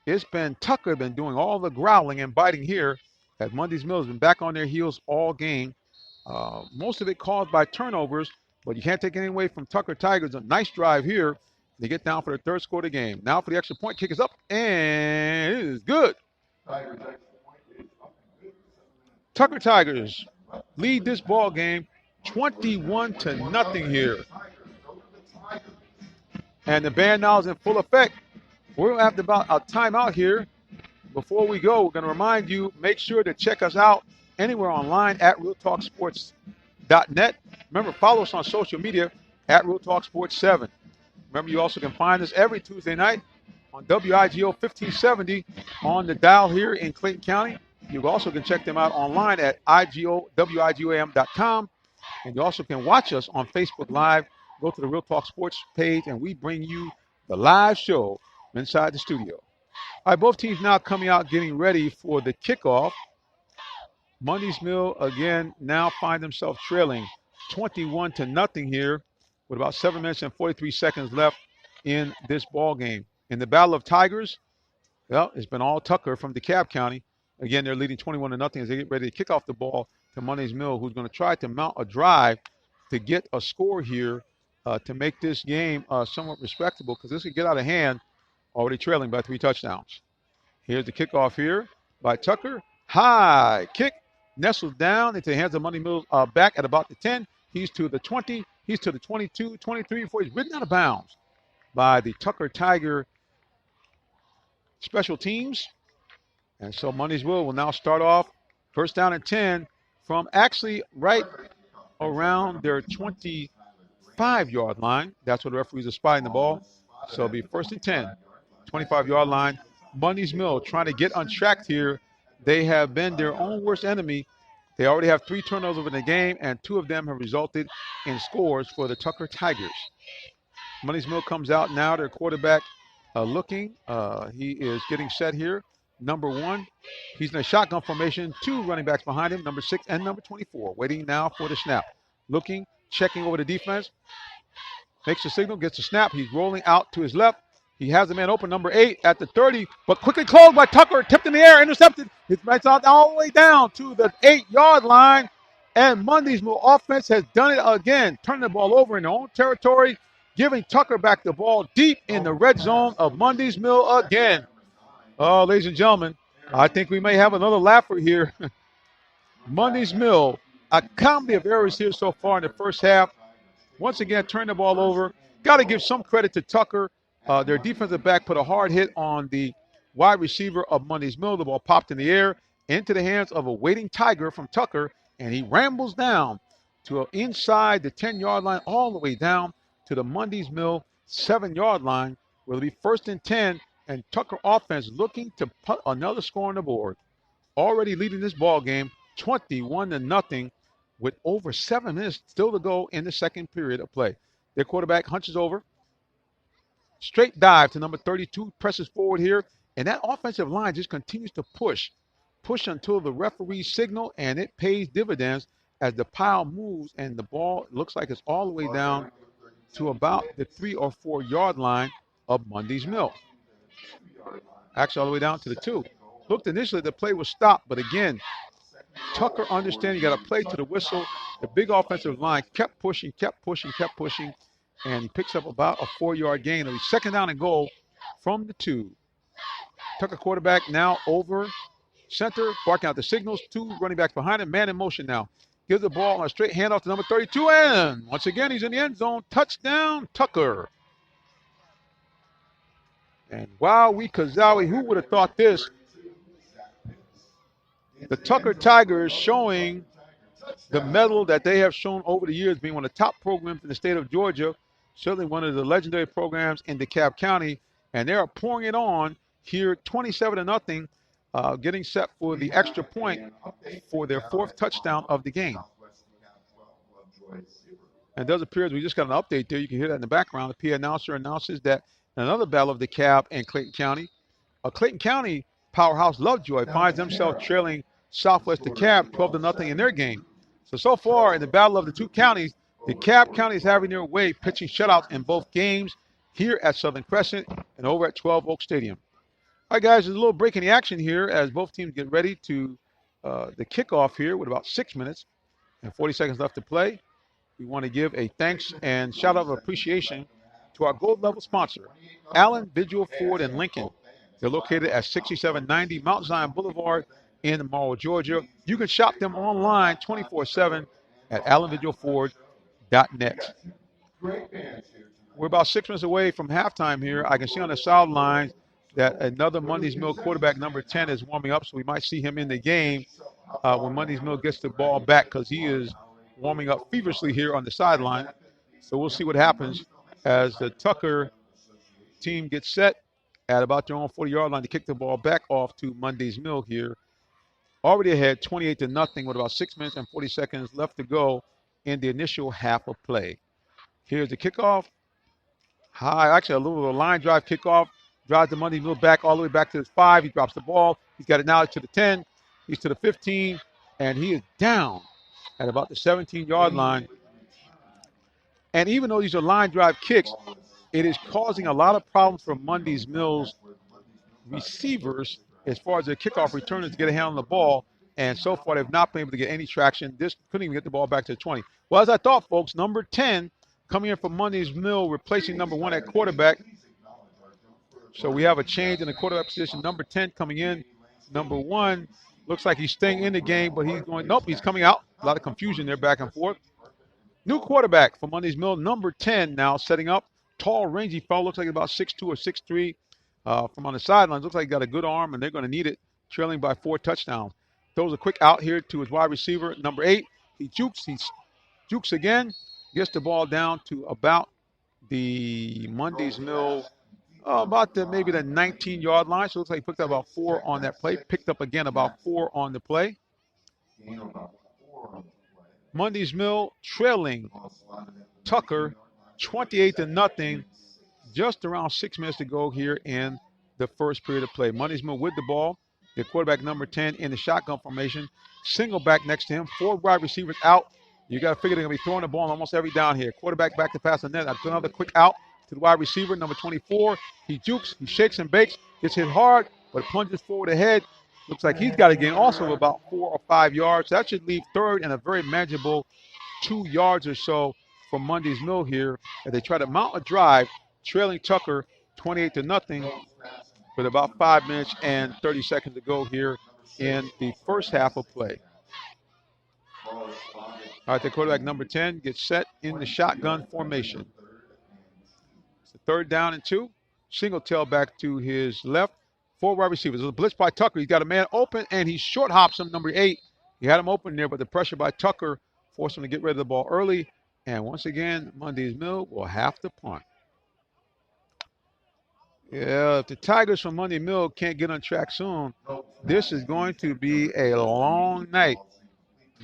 it's been Tucker been doing all the growling and biting here, as Mundys Mill has been back on their heels all game. Most of it caused by turnovers, but you can't take anything away from Tucker Tigers. A nice drive here. They get down for their third score of the game. Now for the extra point, kick is up, and it is good. Tucker Tigers lead this ball game 21-0 here. And the band now is in full effect. We're going to have about a timeout here. Before we go, we're going to remind you, make sure to check us out anywhere online at realtalksports.net. Remember, follow us on social media at realtalksports7. Remember, you also can find us every Tuesday night on WIGO 1570 on the dial here in Clayton County. You also can check them out online at WIGOAM.com. And you also can watch us on Facebook Live. Go to the Real Talk Sports page, and we bring you the live show inside the studio. All right, both teams now coming out, getting ready for the kickoff. Mundys Mill, again, now find themselves trailing 21-0 here with about 7 minutes and 43 seconds left in this ball game. In the Battle of Tigers, well, it's been all Tucker from DeKalb County. Again, they're leading 21-0 as they get ready to kick off the ball to Mundys Mill, who's going to try to mount a drive to get a score here to make this game somewhat respectable, because this could get out of hand, already trailing by 3 touchdowns. Here's the kickoff here by Tucker. High kick, nestled down into the hands of Mundys Mill back at about the 10. He's to the 20. He's to the 22, 23 before he's ridden out of bounds by the Tucker Tiger special teams. And so Mundys Mill will now start off first down and 10 from actually right around their 25-yard line. That's where the referees are spotting the ball. So it'll be first and 10, 25-yard line. Mundys Mill trying to get untracked here. They have been their own worst enemy. They already have 3 turnovers in the game, and 2 of them have resulted in scores for the Tucker Tigers. Mundys Mill comes out now. Their quarterback looking. He is getting set here. Number 1, he's in a shotgun formation. 2 running backs behind him, number 6 and number 24. Waiting now for the snap. Looking, checking over the defense. Makes the signal, gets the snap. He's rolling out to his left. He has a man open, number 8 at the 30, but quickly closed by Tucker, tipped in the air, intercepted. It's right out all the way down to the 8-yard line. And Mundys Mill offense has done it again, turning the ball over in their own territory, giving Tucker back the ball deep in the red zone of Mundys Mill again. Oh, ladies and gentlemen, I think we may have another laugher here. Mundys Mill A comedy of errors here so far in the first half. Once again, turn the ball over. Got to give some credit to Tucker. Their defensive back put a hard hit on the wide receiver of Mundys Mill. The ball popped in the air into the hands of a waiting Tiger from Tucker, and he rambles down to inside the 10-yard line all the way down to the Mundys Mill 7-yard line, where it'll be 1st and 10, and Tucker offense looking to put another score on the board. Already leading this ball game 21-0 with over 7 minutes still to go in the second period of play. Their quarterback hunches over. Straight dive to number 32, presses forward here. And that offensive line just continues to push until the referee signal, and it pays dividends as the pile moves and the ball looks like it's all the way down to about the 3 or 4 yard line of Mundys Mill. Actually, all the way down to the 2. Looked initially, the play was stopped, but again, Tucker understanding you got to play to the whistle. The big offensive line kept pushing, and he picks up about a 4-yard gain. It'll be 2nd down and goal from the 2. Tucker quarterback now over center, barking out the signals. 2 running backs behind him, man in motion now. Gives the ball on a straight handoff to number 32, and once again, he's in the end zone. Touchdown, Tucker. And wow, Kazawi, who would have thought this? The Tucker Tigers showing the mettle that they have shown over the years, being one of the top programs in the state of Georgia, certainly one of the legendary programs in DeKalb County, and they are pouring it on here 27-0, getting set for the extra point for their 4th touchdown of the game. And it does appear as we just got an update there. You can hear that in the background. The PA announcer announces that in another battle of DeKalb and Clayton County, Clayton County powerhouse Lovejoy finds themselves trailing Southwest DeKalb 12-0 in their game. So far in the battle of the 2 counties, DeKalb County is having their way, pitching shutouts in both games here at Southern Crescent and over at 12 Oak Stadium. All right, guys, there's a little break in the action here as both teams get ready to the kickoff here with about 6 minutes and 40 seconds left to play. We want to give a thanks and shout out of appreciation to our gold level sponsor, Allen Vigil Ford in Lincoln. They're located at 6790 Mount Zion Boulevard in Morrow, Georgia. You can shop them online 24/7 at allenvigilford.net. We're about 6 minutes away from halftime here. I can see on the sidelines that another Mundys Mill quarterback, number 10, is warming up, so we might see him in the game when Mundys Mill gets the ball back, because he is warming up feverishly here on the sideline. So we'll see what happens as the Tucker team gets set at about their own 40-yard line to kick the ball back off to Mundys Mill here. Already ahead 28-0 with about 6 minutes and 40 seconds left to go in the initial half of play. Here's the kickoff. Actually a little line drive kickoff. Drives the Mundys Mill back all the way back to his 5. He drops the ball. He's got it now to the 10. He's to the 15. And he is down at about the 17-yard line. And even though these are line drive kicks, it is causing a lot of problems for Mundys Mill's receivers as far as their kickoff returners to get a hand on the ball. And so far, they've not been able to get any traction. This couldn't even get the ball back to the 20. Well, as I thought, folks, number 10 coming in from Mundys Mill, replacing number 1 at quarterback. So we have a change in the quarterback position. Number 10 coming in. Number 1 looks like he's staying in the game, but he's going, nope, he's coming out. A lot of confusion there back and forth. New quarterback for Mundys Mill, number 10 now setting up. Tall, rangy fellow, looks like about 6'2 or 6'3 from on the sidelines. Looks like he got a good arm, and they're going to need it, trailing by 4 touchdowns. Throws a quick out here to his wide receiver, number 8. He jukes again, gets the ball down to about the Mundys Mill, maybe the 19-yard line. So it looks like he picked up about 4 on that play. Picked up again about 4 on the play. Mundys Mill trailing Tucker 28-0. Just around 6 minutes to go here in the first period of play. Mundys Mill with the ball. The quarterback number 10 in the shotgun formation. Single back next to him. 4 wide receivers out. You got to figure they're going to be throwing the ball on almost every down here. Quarterback back to pass the net. Another quick out to the wide receiver, number 24. He jukes, he shakes and bakes. Gets hit hard, but plunges forward ahead. Looks like he's got a gain also of about 4 or 5 yards. That should leave third and a very manageable 2 yards or so for Mundys Mill here as they try to mount a drive, trailing Tucker 28-0 with about 5 minutes and 30 seconds to go here in the first half of play. All right, the quarterback number 10 gets set in the shotgun formation. It's a 3rd down and 2. Single tailback to his left. 4 wide receivers. There's a blitz by Tucker. He's got a man open, and he short hops him, number 8. He had him open there, but the pressure by Tucker forced him to get rid of the ball early. And once again, Mundys Mill will have to punt. Yeah, if the Tigers from Monday Mill can't get on track soon, this is going to be a long night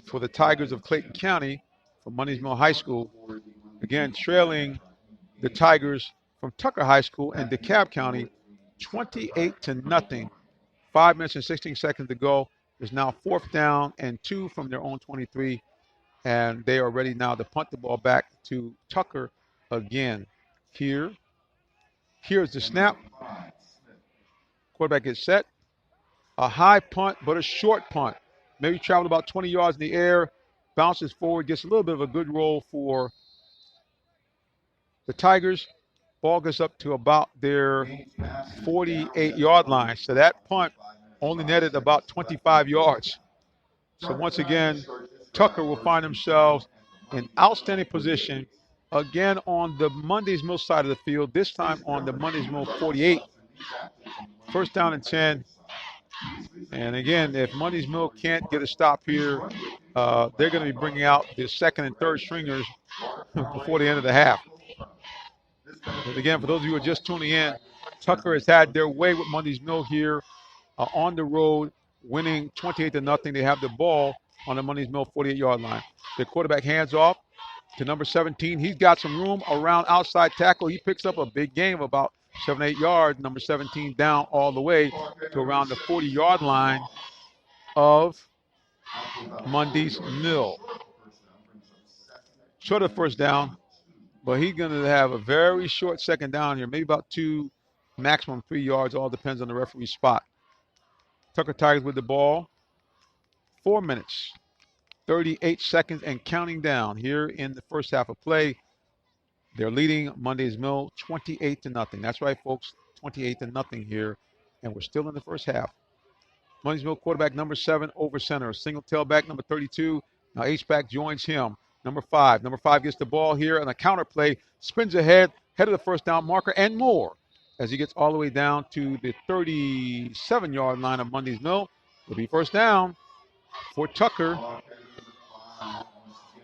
for the Tigers of Clayton County from Mundys Mill High School. Again, trailing the Tigers from Tucker High School in DeKalb County 28-0. 5 minutes and 16 seconds to go. There's now 4th down and 2 from their own 23. And they are ready now to punt the ball back to Tucker again. Here's the snap. Quarterback gets set. A high punt, but a short punt. Maybe traveled about 20 yards in the air. Bounces forward, gets a little bit of a good roll for the Tigers. Ball gets up to about their 48-yard line. So that punt only netted about 25 yards. So once again, Tucker will find themselves in outstanding position again on the Mundys Mill side of the field, this time on the Mundys Mill 48. 1st down and 10. And again, if Mundys Mill can't get a stop here, they're going to be bringing out the 2nd and 3rd stringers before the end of the half. But again, for those of you who are just tuning in, Tucker has had their way with Mundys Mill here on the road, winning 28-0. They have the ball on the Mundys Mill 48-yard line. The quarterback hands off to number 17. He's got some room around outside tackle. He picks up a big gain of about 7-8 yards. Number 17 down all the way to around the 40-yard line of Mundys Mill. Short of 1st down, but he's going to have a very short 2nd down here, maybe about 2, maximum 3 yards. All depends on the referee's spot. Tucker Tigers with the ball. 4 minutes, 38 seconds, and counting down here in the first half of play. They're leading Mundys Mill 28-0. That's right, folks, 28-0 here, and we're still in the first half. Mundys Mill quarterback number 7 over center. Single tailback number 32. Now H-back joins him. Number 5. Number 5 gets the ball here on a counter play, spins ahead, head of the 1st down marker, and more as he gets all the way down to the 37-yard line of Mundys Mill. It'll be 1st down for Tucker.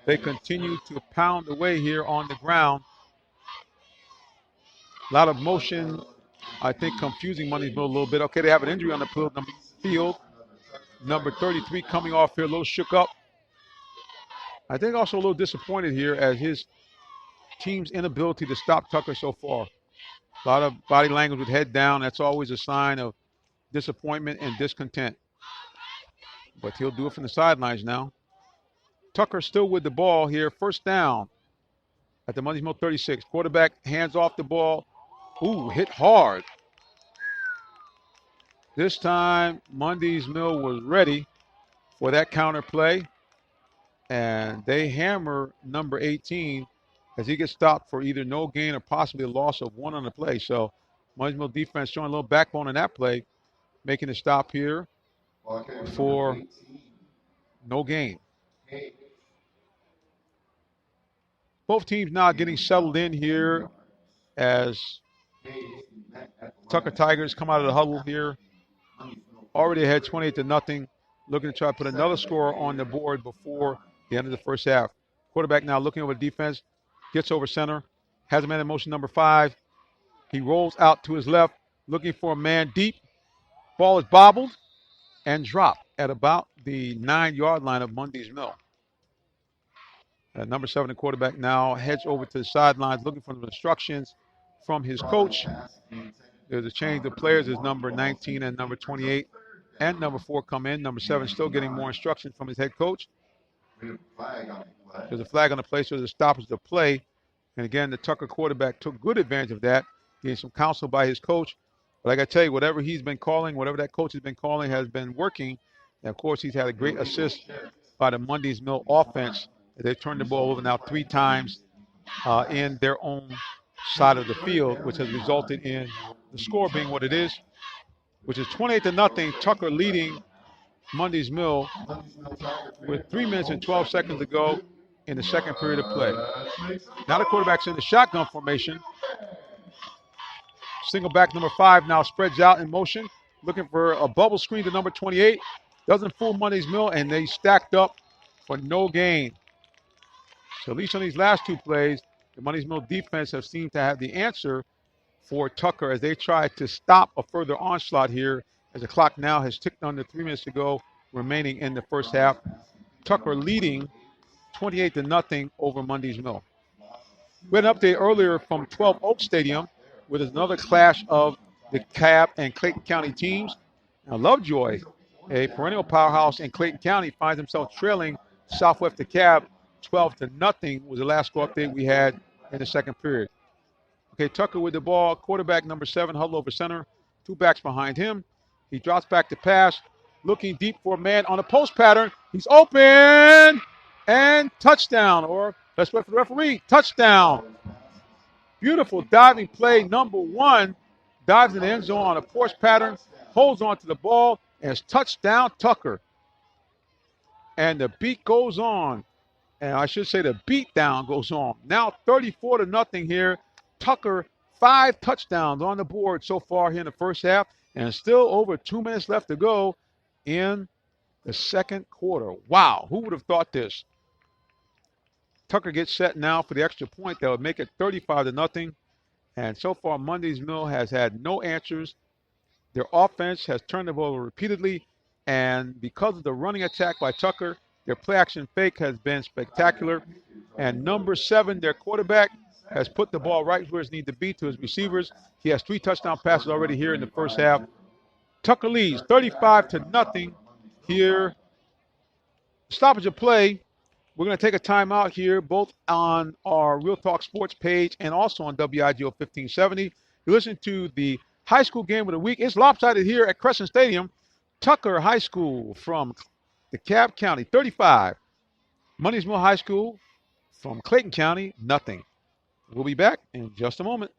They continue to pound away here on the ground. A lot of motion, I think, confusing Mundys Mill a little bit. Okay, they have an injury on the field. Number 33 coming off here, a little shook up. I think also a little disappointed here as his team's inability to stop Tucker so far. A lot of body language with head down. That's always a sign of disappointment and discontent. But he'll do it from the sidelines now. Tucker still with the ball here. 1st down at the Mundys Mill 36. Quarterback hands off the ball. Ooh, hit hard. This time, Mundys Mill was ready for that counter play. And they hammer number 18 as he gets stopped for either no gain or possibly a loss of 1 on the play. So Mundys Mill defense showing a little backbone in that play, making a stop here for no gain. Both teams now getting settled in here as Tucker Tigers come out of the huddle here. Already ahead 28-0, looking to try to put another score on the board before the end of the first half. Quarterback now looking over the defense, gets over center, has a man in motion number 5. He rolls out to his left, looking for a man deep. Ball is bobbled and dropped at about the 9-yard line of Mundys Mill. Number 7, the quarterback now heads over to the sidelines looking for some instructions from his coach. There's a change of players. There's number 19 and number 28 and number 4 come in. Number 7 still getting more instruction from his head coach. There's a flag on the play, so there's a stoppage of play. And again, the Tucker quarterback took good advantage of that, getting some counsel by his coach. But like I tell you, whatever he's been calling, whatever that coach has been calling has been working. And of course, he's had a great assist by the Mundys Mill offense. They've turned the ball over now 3 times in their own side of the field, which has resulted in the score being what it is, which is 28-0. Tucker leading Mundys Mill with 3 minutes and 12 seconds to go. in the second period of play. Now the quarterback's in the shotgun formation. Single back number 5 now spreads out in motion, looking for a bubble screen to number 28. Doesn't fool Mundys Mill, and they stacked up for no gain. So at least on these last 2 plays, the Mundys Mill defense have seemed to have the answer for Tucker as they try to stop a further onslaught here as the clock now has ticked under 3 minutes to go remaining in the first half. Tucker leading 28-0 over Mundys Mill. We had an update earlier from 12 Oak Stadium with another clash of the Cobb and Clayton County teams. Now Lovejoy, a perennial powerhouse in Clayton County, finds himself trailing Southwest DeKalb 12-0 was the last score update we had in the second period. Okay, Tucker with the ball, quarterback number 7, huddle over center, 2 backs behind him. He drops back to pass, looking deep for a man on a post pattern. He's open, and touchdown, or let's wait for the referee, touchdown. Beautiful diving play, number 1, dives in the end zone on a post pattern, holds on to the ball, and it's touchdown Tucker. And the beat goes on, and I should say the beat down goes on. Now 34-0 here. Tucker, 5 touchdowns on the board so far here in the first half, and still over 2 minutes left to go in the second quarter. Wow, who would have thought this? Tucker gets set now for the extra point that would make it 35-0. And so far, Mundys Mill has had no answers. Their offense has turned the ball repeatedly, and because of the running attack by Tucker, their play action fake has been spectacular. And number 7, their quarterback, has put the ball right where it needs to be to his receivers. He has 3 touchdown passes already here in the first half. Tucker leads 35-0 here. Stoppage of play. We're going to take a timeout here, both on our Real Talk Sports page and also on WIGO 1570. You listen to the high school game of the week. It's lopsided here at Crescent Stadium. Tucker High School from DeKalb County, 35. Mundys Mill High School from Clayton County, nothing. We'll be back in just a moment.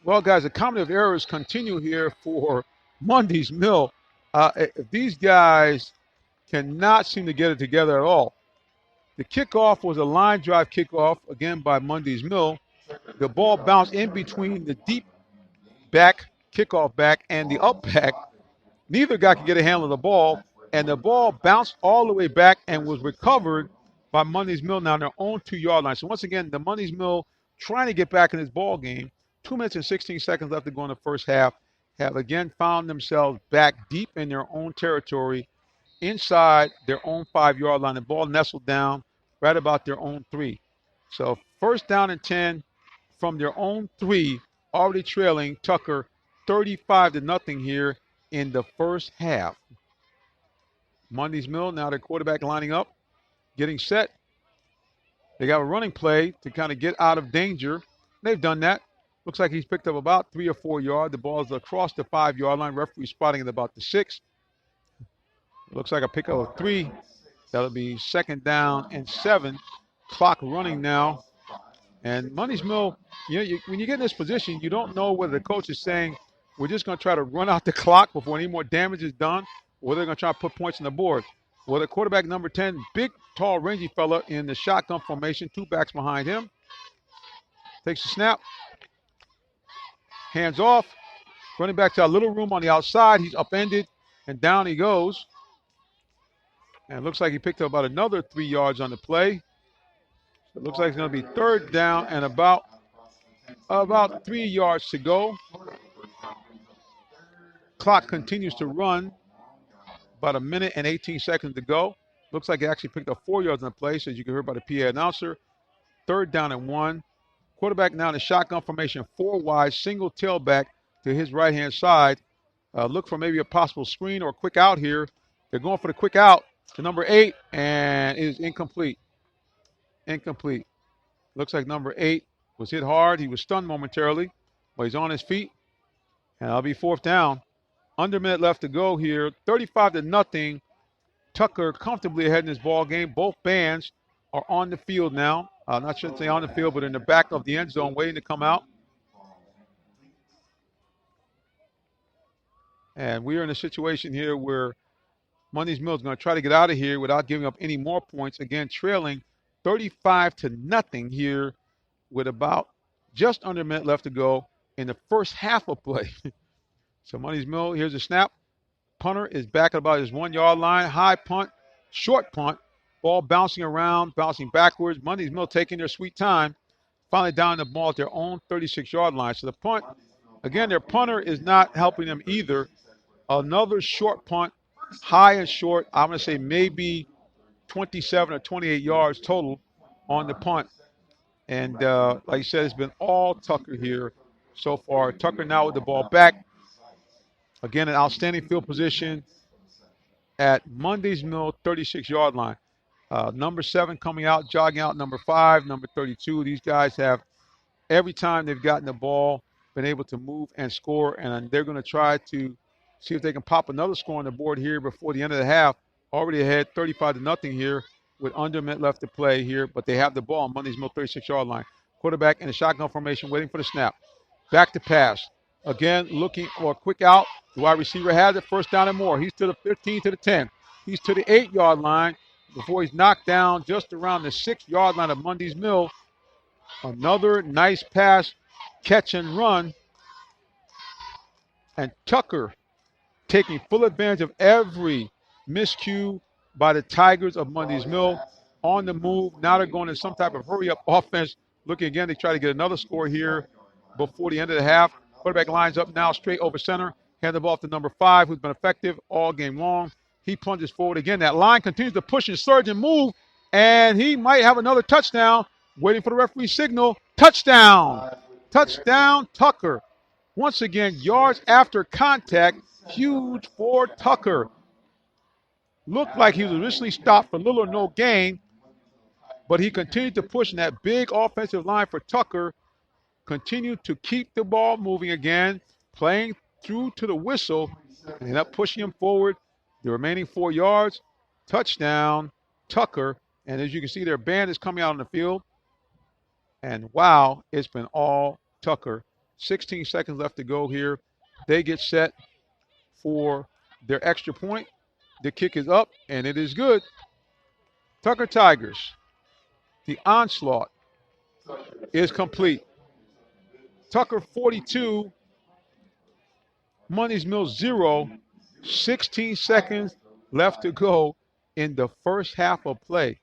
Well, guys, the comedy of errors continue here for Mundys Mill. If these guys cannot seem to get it together at all. The kickoff was a line drive kickoff, again, by Mundys Mill. The ball bounced in between the deep back, kickoff back, and the up back. Neither guy could get a handle of the ball, and the ball bounced all the way back and was recovered by Mundys Mill now on their own 2-yard line. So once again, the Mundys Mill trying to get back in this ball game. 2 minutes and 16 seconds left to go in the first half, have again found themselves back deep in their own territory, inside their own 5-yard line. The ball nestled down right about their own 3. So first down and 10 from their own 3, already trailing Tucker 35-0 here in the first half. Mundys Mill, now their quarterback lining up, getting set. They got a running play to kind of get out of danger. They've done that. Looks like he's picked up about 3 or 4 yards. The ball is across the 5-yard line. Referee spotting at about the 6. Looks like a pickup of 3. That'll be second down and 7. Clock running now. And Mundys Mill, when you get in this position, you don't know whether the coach is saying, we're just going to try to run out the clock before any more damage is done, or they're going to try to put points on the board. Well, the quarterback number 10, big, tall, rangy fella in the shotgun formation, 2 backs behind him. Takes the snap. Hands off. Running back to a little room on the outside. He's upended, and down he goes. And it looks like he picked up about another 3 yards on the play. So it looks like it's going to be third down and about 3 yards to go. Clock continues to run. About 1 minute and 18 seconds to go. Looks like he actually picked up 4 yards on the play, so as you can hear by the PA announcer. Third down and 1. Quarterback now in the shotgun formation, 4 wide, single tailback to his right-hand side. look for maybe a possible screen or a quick out here. They're going for the quick out to number 8, and it is incomplete. Incomplete. Looks like number 8 was hit hard. He was stunned momentarily, but he's on his feet, and that'll be fourth down. Under a minute left to go here. 35-0. Tucker comfortably ahead in this ball game. Both bands are on the field now. Not sure to say on the field, but in the back of the end zone, waiting to come out. And we are in a situation here where Mundys Mill is going to try to get out of here without giving up any more points. Again, trailing 35-0 here with about just under a minute left to go in the first half of play. So Mundys Mill, here's a snap. Punter is back at about his 1 yard line. High punt, short punt. Ball bouncing around, bouncing backwards. Mundys Mill taking their sweet time. Finally down the ball at their own 36-yard line. So the punt, again, their punter is not helping them either. Another short punt, high and short. I'm going to say maybe 27 or 28 yards total on the punt. And like I said, it's been all Tucker here so far. Tucker now with the ball back. Again, an outstanding field position at Mundys Mill 36-yard line. Number 7 coming out, jogging out number 5, number 32. These guys have, every time they've gotten the ball, been able to move and score, and they're going to try to see if they can pop another score on the board here before the end of the half. Already ahead 35-0 here with under a minute left to play here, but they have the ball on Mundys Mill 36-yard line. Quarterback in a shotgun formation waiting for the snap. Back to pass. Again, looking for a quick out. The wide receiver has it. First down and more. He's to the 15, to the 10. He's to the 8-yard line before he's knocked down just around the 6-yard line of Mundys Mill. Another nice pass, catch and run. And Tucker taking full advantage of every miscue by the Tigers of Mundys Mill. On the move. Now they're going in some type of hurry-up offense. Looking again, they try to get another score here before the end of the half. Quarterback lines up now straight over center. Hand the ball to number 5, who's been effective all game long. He plunges forward again. That line continues to push and surge and move, and he might have another touchdown. Waiting for the referee signal. Touchdown. Touchdown, Tucker. Once again, yards after contact. Huge for Tucker. Looked like he was initially stopped for little or no gain, but he continued to push in that big offensive line for Tucker. Continued to keep the ball moving again, playing through to the whistle, and ended up pushing him forward. The remaining 4 yards, touchdown, Tucker. And as you can see, their band is coming out on the field. And wow, it's been all Tucker. 16 seconds left to go here. They get set for their extra point. The kick is up, and it is good. Tucker Tigers. The onslaught is complete. Tucker 42, Mundys Mill 0, 16 seconds left to go in the first half of play.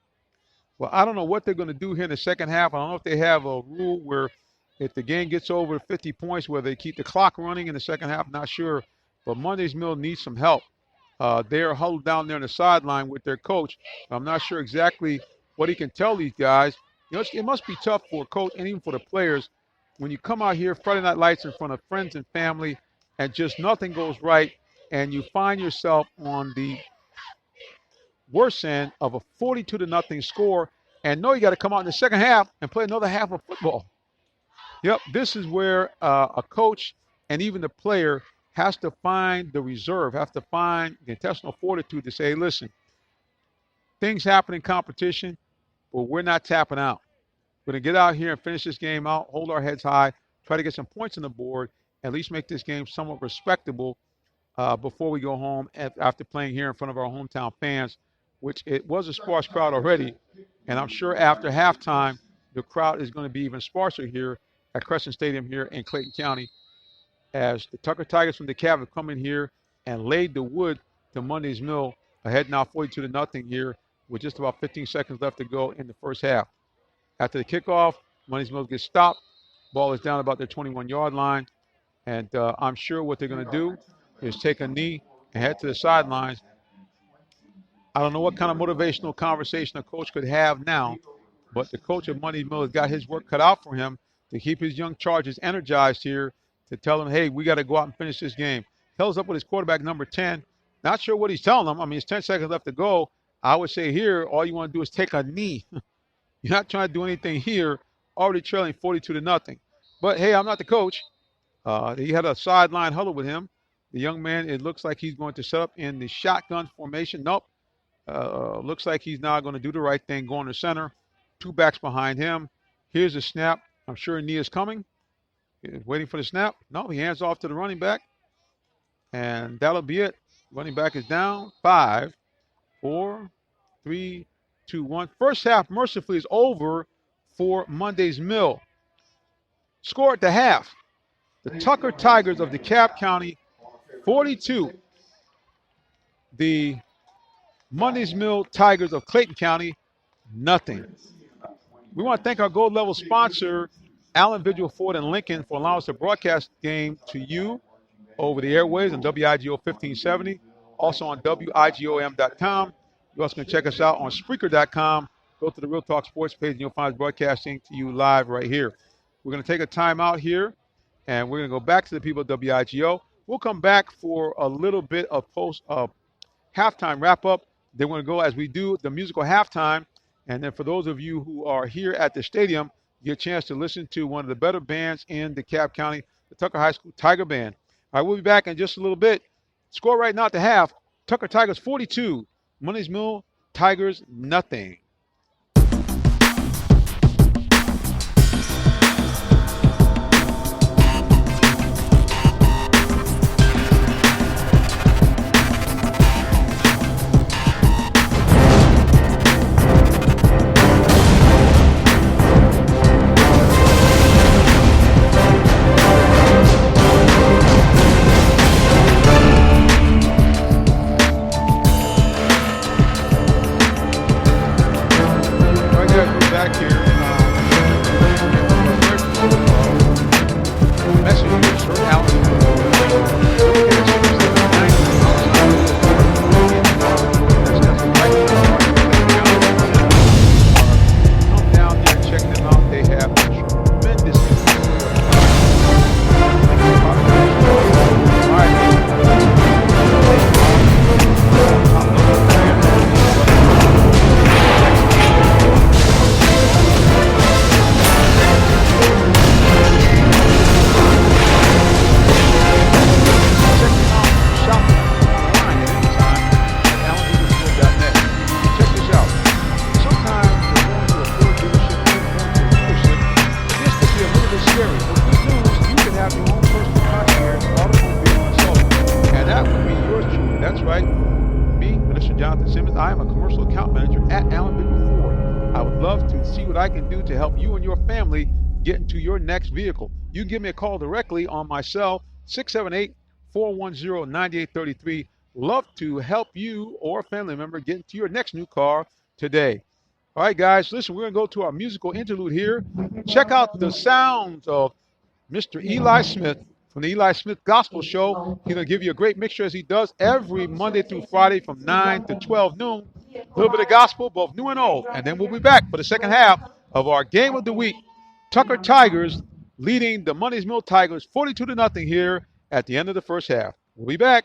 Well, I don't know what they're going to do here in the second half. I don't know if they have a rule where if the game gets over 50 points, where they keep the clock running in the second half. Not sure. But Mundys Mill needs some help. They are huddled down there on the sideline with their coach. I'm not sure exactly what he can tell these guys. You know, it must be tough for a coach and even for the players when you come out here Friday Night Lights in front of friends and family and just nothing goes right, and you find yourself on the worse end of a 42-0 score, and know you got to come out in the second half and play another half of football. Yep, this is where a coach and even the player has to find the reserve, have to find the intestinal fortitude to say, hey, listen, things happen in competition, but we're not tapping out. We're going to get out here and finish this game out, hold our heads high, try to get some points on the board, at least make this game somewhat respectable before we go home after playing here in front of our hometown fans, which it was a sparse crowd already. And I'm sure after halftime, the crowd is going to be even sparser here at Crescent Stadium here in Clayton County, as the Tucker Tigers from DeKalb have come in here and laid the wood to Mundys Mill, ahead now 42-0 here with just about 15 seconds left to go in the first half. After the kickoff, Mundys Mill gets stopped. Ball is down about their 21-yard line. And I'm sure what they're going to do is take a knee and head to the sidelines. I don't know what kind of motivational conversation a coach could have now, but the coach of Mundys Mill has got his work cut out for him to keep his young Chargers energized here, to tell them, hey, we got to go out and finish this game. Tells up with his quarterback, number 10. Not sure what he's telling them. I mean, it's 10 seconds left to go. I would say here, all you want to do is take a knee. You're not trying to do anything here. Already trailing 42 to nothing. But hey, I'm not the coach. He had a sideline huddle with him. The young man, it looks like he's going to set up in the shotgun formation. Nope. Looks like he's now going to do the right thing, going to center. Two backs behind him. Here's the snap. I'm sure a knee is coming. He's waiting for the snap. No, he hands off to the running back. And that'll be it. Running back is down. 5, 4, 3, 2, 1. First half, mercifully, is over for Mundys Mill. Score at the half. The Tucker Tigers of DeKalb County, 42. The Mundys Mill Tigers of Clayton County, nothing. We want to thank our gold level sponsor, Allen Vigil Ford and Lincoln, for allowing us to broadcast the game to you over the airways on WIGO 1570, also on WIGOM.com. You also can check us out on Spreaker.com. Go to the Real Talk Sports page and you'll find us broadcasting to you live right here. We're going to take a time out here, and we're going to go back to the people at WIGO. We'll come back for a little bit of halftime wrap-up. Then we're going to go, as we do, the musical halftime. And then for those of you who are here at the stadium, you get a chance to listen to one of the better bands in DeKalb County, the Tucker High School Tiger Band. All right, we'll be back in just a little bit. Score right now at the half. Tucker Tigers 42. Mundys Mill Tigers nothing. Get into your next vehicle. You can give me a call directly on my cell, 678-410-9833. Love to help you or a family member get into your next new car today. All right, guys, listen, we're going to go to our musical interlude here. Check out the sounds of Mr. Eli Smith from the Eli Smith Gospel Show. He's going to give you a great mixture, as he does every Monday through Friday from 9 to 12 noon. A little bit of gospel, both new and old. And then we'll be back for the second half of our game of the week. Tucker Tigers leading the Mundys Mill Tigers 42 to nothing here at the end of the first half. We'll be back.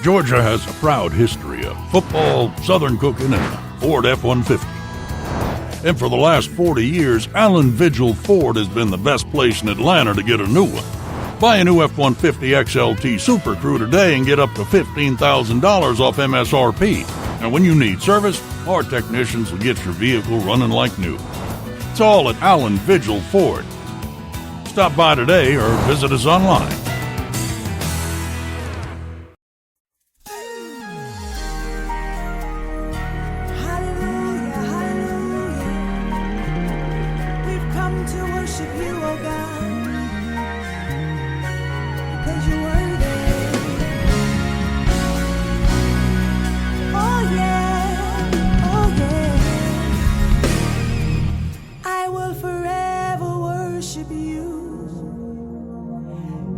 Georgia has a proud history of football, Southern cooking, and Ford F-150. And for the last 40 years, Allen Vigil Ford has been the best place in Atlanta to get a new one. Buy a new F-150 XLT Super Crew today and get up to $15,000 off MSRP. And when you need service, our technicians will get your vehicle running like new. It's all at Allen Vigil Ford. Stop by today or visit us online.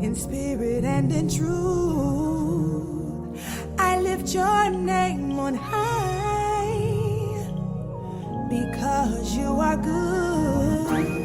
In spirit and in truth, I lift your name on high, because you are good.